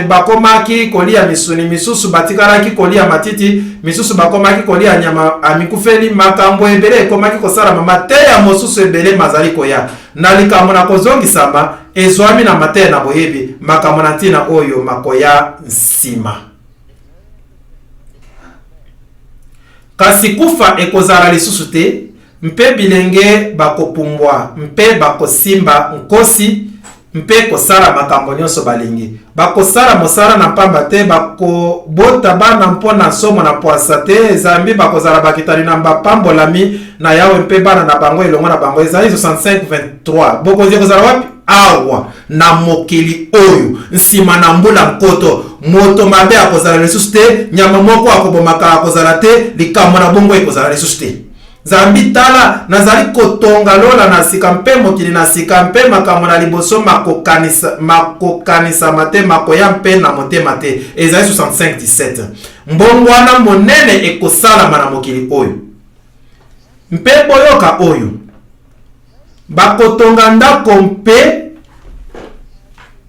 bakomaki kolia misuni misusu batikalaki kolia matiti misusu bakomaki kolia nyama amikufeli makambo ebele ekomaki kosalama mateya mosusu ebele mazali koya na likambo na kozongisama ezwami na mateya na boyebi makambo na ntina oyo makoya nsima. Kasi kufa ekozala lisusu te mpe bilenge bakopumbwa mpe bakosimba nkosi mpe kosala makambo nyonso balingi bakosala mosala na pamba te bakobota bana mpona somo na poasa te zambi bakozala bakitani na bapambolami na yawe mpe bana na bango elongo na bango. Ezali 65:23 bokozi kozala wapi awa na mokili oyo nsima na mbula nkoto moto mabe akozala lisusu te nyama moko akobomaka akozala te likambo na bongo ekozala lisusu te. Zambi tala nazali kotonga lola na sika mpe mokili na sika mpe makambo na liboso makokanisa mate makoya mpe na motema te. Ezali 65:17 mbongwana monene ekosalama na mokili oyo mpe boyoka oyo bakotonga ndako mpe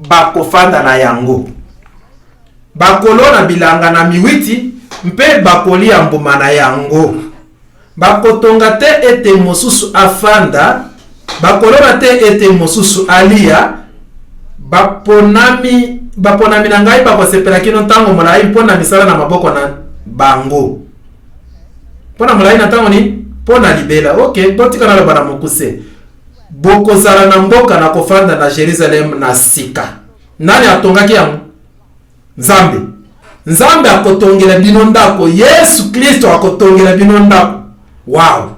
bakofanda na yango bakolona bilanga na miwiti mpe bakolia mbuma na yango. Bakotonga te ete mosusu afanda bakolona te ete mosusu alia baponami na ngai bakosepela kino ntango molai mpona misala na maboko na bango mpona molai na ntango ni mpona libela. Ok botika na loba na mokuse bokozala na mboka na kofanda na Jerusalem na sika. Nani atongaki yango? Nzambe akotongela bino ndako. Yesu Kristo akotongela bino ndako. Wow.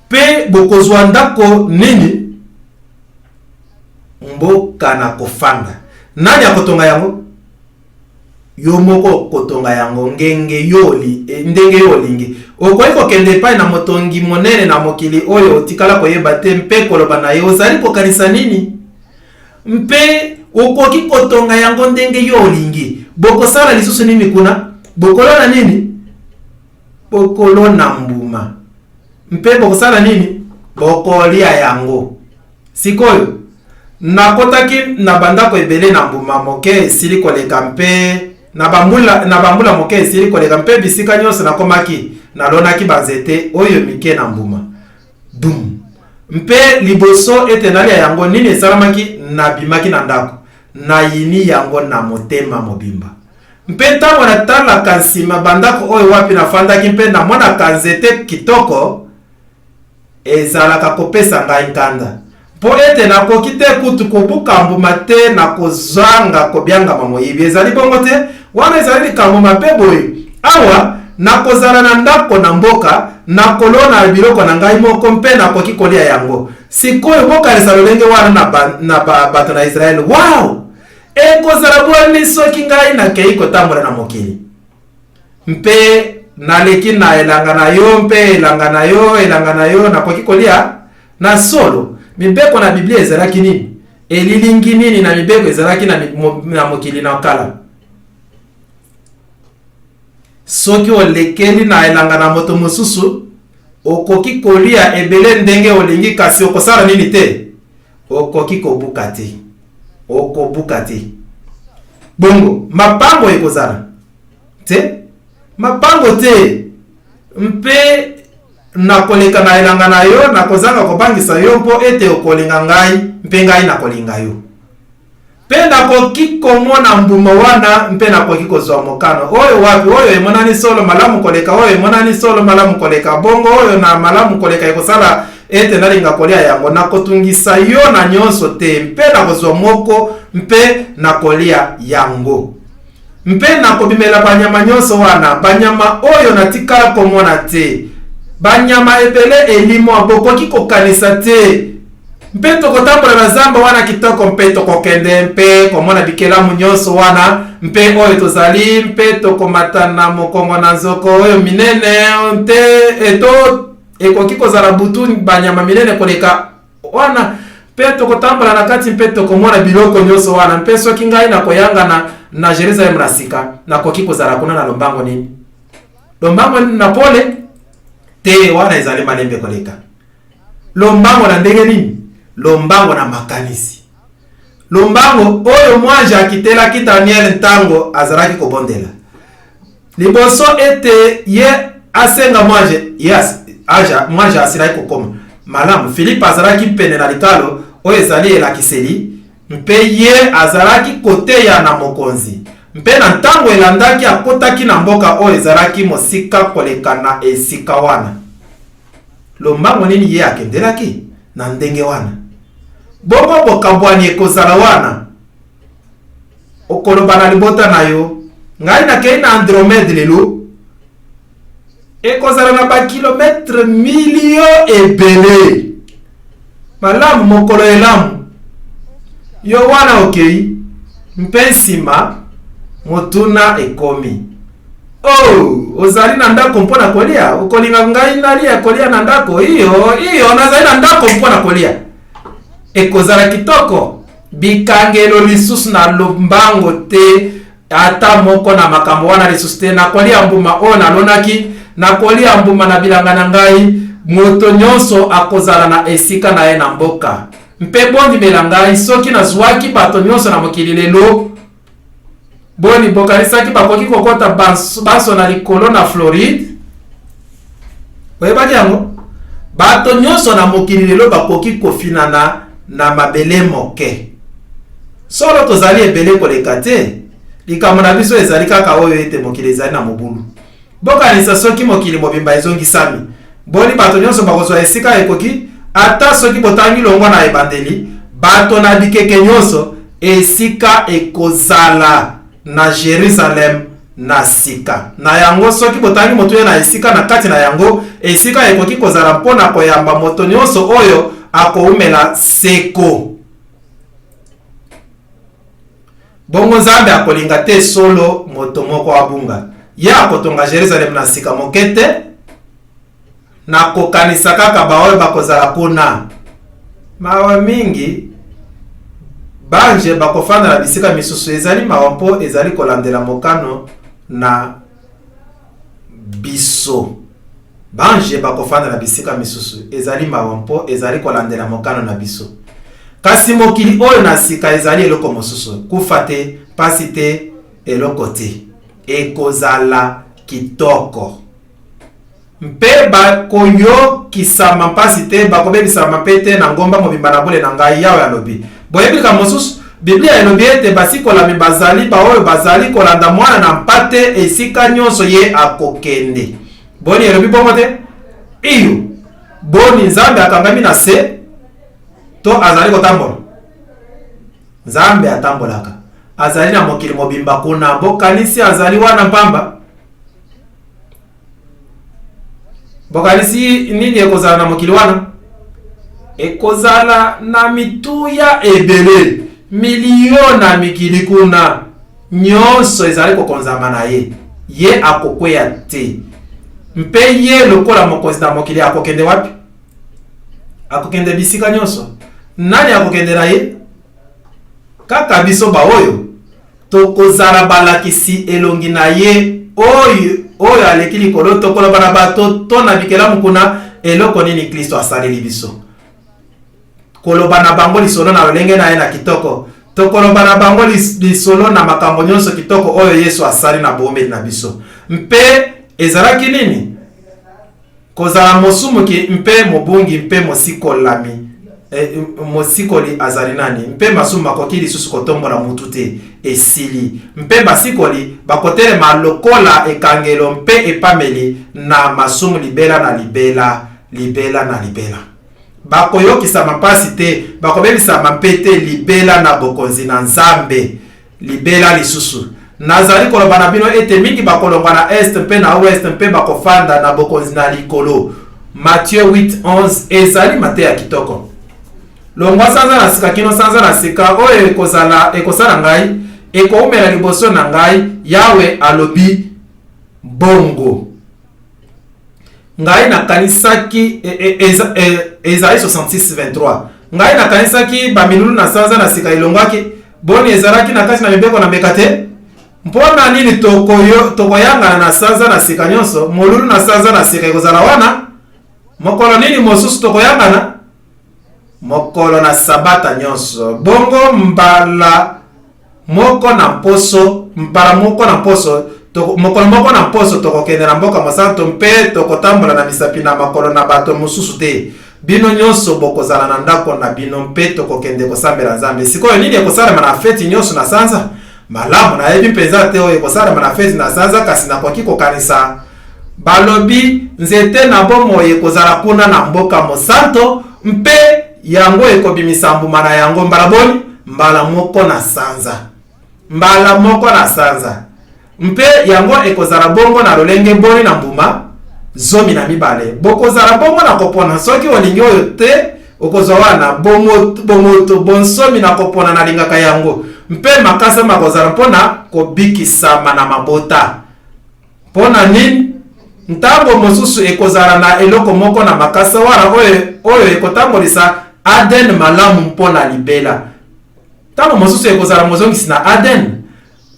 Pe bokozwa ndako nini? Mboka na kofanda. Nani akotonga yango? Yo moko kotonga yango ndenge yolingi. Okoyiko kende pai na motongi monene na mokili oyo otikala koyeba te mpe koloba na ye ozali kokanisa nini? Mpe okoki kotonga yango ndenge yolingi. Bokosala lisusu nini kuna? Bokolona nini? Bokolona mbuma. Mpe bokosala nini? Bokolia yango. Sikoyo nakotaki na bandako ebele na mbuma moke esili koleka mpe na bambula moke esili koleka mpe bisika nyonso nakomaki nalonaki banzete oyo mike na mbuma dum mpe liboso ete nalia yango nini esalamaki nabimaki na ndako nayini yango na motema mobimba mpe ntango natalaka nsima bandako oyo wapi nafandaki mpe namonaka nzete kitoko ezalaka kopesa ngai nkanda po ete nakoki te kutu kobuka mbuma te na kozanga kobyanga mamoyibi. Ezali bongo te, wana ezali likambo mabe boye. Awa nakozala na ndako na mboka, nakolona biloko na ngai moko mpe nakoki kolia yango. Sikoyo bokalisa lolenge wana na bato na Israel. Wow! Ekozala bwani soki ngai nakei kotambola na mokili. Mpe naleki na elanga na yo, mpe elanga na yo nakoki kolia na solo. Mibeko na Biblia ezalaki nini? Elilingi nini na mibeko ezalaki na mokili na kala? Soki olekeli na elanga na moto mosusu, okoki kolia ebele ndenge olingi kasi okosala nini te? Okoki kobuka te. Okobuka te. Bongo, mapango ekozala te? Mapango te. Mpe nakoleka na elanga na yo, nakozanga kobangisa yo mpo ete okolinga ngai, mpe ngai nakolinga yo. Mpe nakoki komona mbuma wana, mpe nakoki kozwa mokano. Oyo wapi? Oyo emonani solo malamu koleka, oyo emonani solo malamu koleka. Bongo oyo na malamu koleka ekosala ete nalinga kolia yango. Nakotungisa yo na nyonso te, mpe nakozwa moko, mpe nakolia yango. Mpe nakobimela banyama nyonso wana, banyama oyo natikala komona te. Banyama ebele elimo abokoki kokanisa te. Mpe tokotambola na zamba wana kitoko, mpe tokokende, mpe komona bikelamu nyonso wana, mpe oyo tozali, mpe tokomata na mokongo na nzoko oyo minene, nte eto ekoki kozala butu banyama minene koleka wana, mpe tokotambola na kati, mpe tokomona biloko nyonso wana. Mpe soki ngai nakoyanga na Jerusalem na sika, nakoki kozala kuna na lombango nini? Lombango na pole te, wana ezali malembe koleka. Lombango na ndenge nini? Lombango na makanisi. Lombango oyo mwanja akitelaki Daniel ntango azalaki kobondela. Liboso ete ye asenga mwanje, yes, mwanja asilaki kokoma. Malamu, Philippe azalaki pene na likalo, oyo ezali elakiseli, mpe ye azalaki koteya na mokonzi. Mpe na ntango elandaki akotaki na mboka oyo ezalaki mosika koleka na esika wana. Lombango nini ye akendelaki na ndenge wana? Bongo bokabwani ekozala wana. Okoloba na libota na yo, ngai nakei na Andromede lelo, ekozala na ba kilometre milio ebele. Malamu mokolo elamu. Yo wana okei, mpe nsima motuna ekomi. Oh, ozali na ndako mpona kolia, okolinga ngai nalia kolia na ndako, iyo nazali na ndako mpona kolia. Ekozala kitoko, bikangelo lisusu na lombango te, ata moko na makambo wana lisusu te, nakolia mbuma o nalonaki, nakolia mbuma na bilanga na ngai, moto nyonso akozala na esika na ye na mboka. Mpe bondi melangai, soki na zwaki bato nyonso na mokili lelo, boni bokanisaki bakoki kokota baso na likolo na Floride. Oyebaki yango? Bato nyonso na mokili lelo bakoki kofinana na mabele moke. Solo tozali ebele koleka te. Likambo na biso ezali kaka oyo ete mokili ezali na mobulu. Bokanisa soki mokili mobimba ezongisami, boni bato nyonso bakozwa esika ekoki, ata soki botangi longo na ebandeli, bato na bikeke nyonso esika ekozala na Jerusalem na sika. Na yango soki botangi moto na esika na kati na yango, esika ekoki kozala mpona koyamba moto nyonso oyo akoumela seko. Bongo Nzambe akolinga te solo moto moko abunga. Ya akotonga Jerusalem na sika mokete, na kokanisa kaka baoyo bakozala kuna. Mawa mingi banje bakofanda na bisika misusu ezali mawampo ezali kolandela mokano na biso. Banje bakofanda na bisika misusu ezali mawampo ezali kolandela mokano na biso. Kasi mokili oyo na sika ezali eloko mosusu, kufa te, pasi te, eloko te. Ekozala kitoko. Mpe bakoyo kisama pasi te, bakobebisama pete na ngomba mobimba na bole na ngai yawe alobi. Boyebika mosusu, Biblia elobi ete basikola bazali baoyo bazali kolanda mwana na mpate esika nyonso ye akokende. Boni elobi bongo te? Iyo. Boni Nzambe akangami na se. to azali kotambola. Nzambe atambolaka. Azali na mokili mobimba kuna bokanisi azali wana mpamba. Bokanisi nini ekozala na mokili wana? Ekozala na mituya ebele. Milion na mikili kuna. Nyonso ezali kokonzama na ye. Ye akokweya te. Mpe ye lokola mokonzi na mokili akokende wapi? Akokende bisika nyonso. Nani akokende na ye? Kaka biso ba oyo tokozala balakisi elongi na ye oyo aleki likolo tokoloba na bato to na bikelamu kuna eloko nini Kristo asaleli biso. Koloba na bango lisolo na lolenge na ye na kitoko. Tokoloba na bango lisolo na makambo nyonso kitoko oyo Yesu asali na bombe na biso. Mpe ezalaki nini? Kozala mosumu ki mpe mobungi mpe mosikolami. Mosikoli azali nani? Mpe masumu makoki lisusu kotombola mutu te esili. Mpe basikoli bakotelema lokola ekangelo mpe epameli na masumu libela na libela. Bakoyokisa mapasi te, bakobebisa mapete libela na bokonzi na Nzambe, libela lisusu. Nazali koloba na bino ete mingi bakolongwa na est mpe na ouest mpe bakofanda na bokonzi na likolo. Matthieu 8:11 ezali mate ya kitoko. Longwa sanza na sika kino sanza na sika oyo ekosala ngai, ekoumela liboso na ngai, Yawe alobi bongo. Ngai na kanisaki Esaïe 66:23. Ngai na kanisaki bamilulu na sanza na sika ilongwaki boni ezalaki na kasi na mibeko na bekate. Mpona nini tokoyangana na sanza na sika nyonso, molulu na sanza na sika ekozala wana? Mokolo nini mosusu tokoyangana? Mokolo na sabata nyonso. Bongo mbala moko na mposo, mokolo moko na mposo tokokende na mboka mosanto mpe tokotambola na misapi na makolo na bato mosusu te. Bino nyonso bokozala na ndako na bino mpe tokokende kosambela Nzambe. Sikoyo nini ekosalema na feti nyonso na sanza? Malamu na yebi mpenza te oyo ekosalema na feti na sanza kasi nakoki kokanisa. Balobi nzete na bomoi ekozala kuna na mboka mosanto mpe yango ekobimisa mbuma na yango mbala boni mbala moko na sanza. Mpe yango ekozala bongo na lolenge boni na mbuma 12. Bokozala bongo na kopona soki olingi oyo te okozwa wana bomoto bonsomi na kopona na lingaka yango. Mpe makasa makozala mpona kobikisama na mabota. Pona nini? Ntango mosusu ekozala na eloko moko na makasa wana oyo ekotambolisa Aden malamu mpona libela. Ntango mosusu ekozala mozongisi na Aden.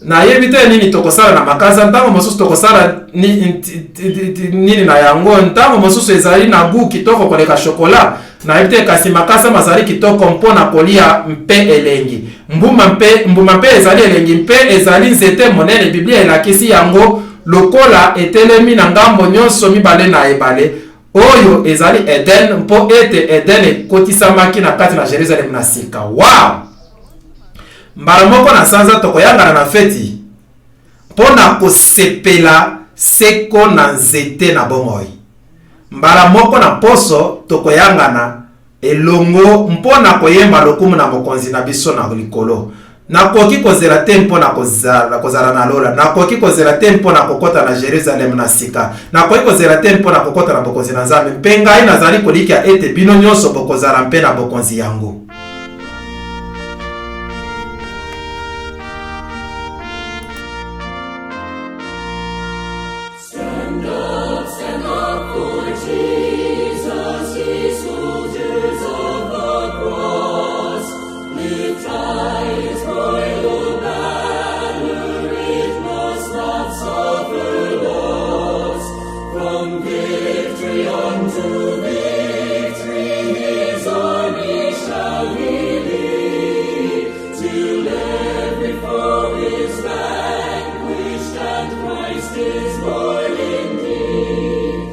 Na yebite nini tokosala na makasa, ntango mosusu tokosala nini na yango, ntango mosusu ezali na gu kitoko koleka chokola. Na yebite kasi makasa mazali kitoko mpona kolia mpe elengi. Mbuma mpe ezali elengi mpe ezali nzete monene. Biblia elakisi yango lokola etelemi na ngambo nyonso mibale na ebale. Oyo ezali Eden mpo ete Eden ekotisamaki na kati na Jerusalem na sika. Wow! Mbala moko na sanza tokoyangana na feti mpona kosepela seko na nzete na bomoi. Mbala moko na poso tokoyangana elongo mpona koyemba lokumu na mokonzi na biso na likolo. Nakoki kozela te mpona kozala na lola. Nakoki kozela te mpona kokota na Jerusalem na sika. Nakoki kozela te mpona kokota na bokonzi na Nzambe. Mpe ngai nazali kolikia ete bino nyonso bokozala mpe na bokonzi yango. Victory unto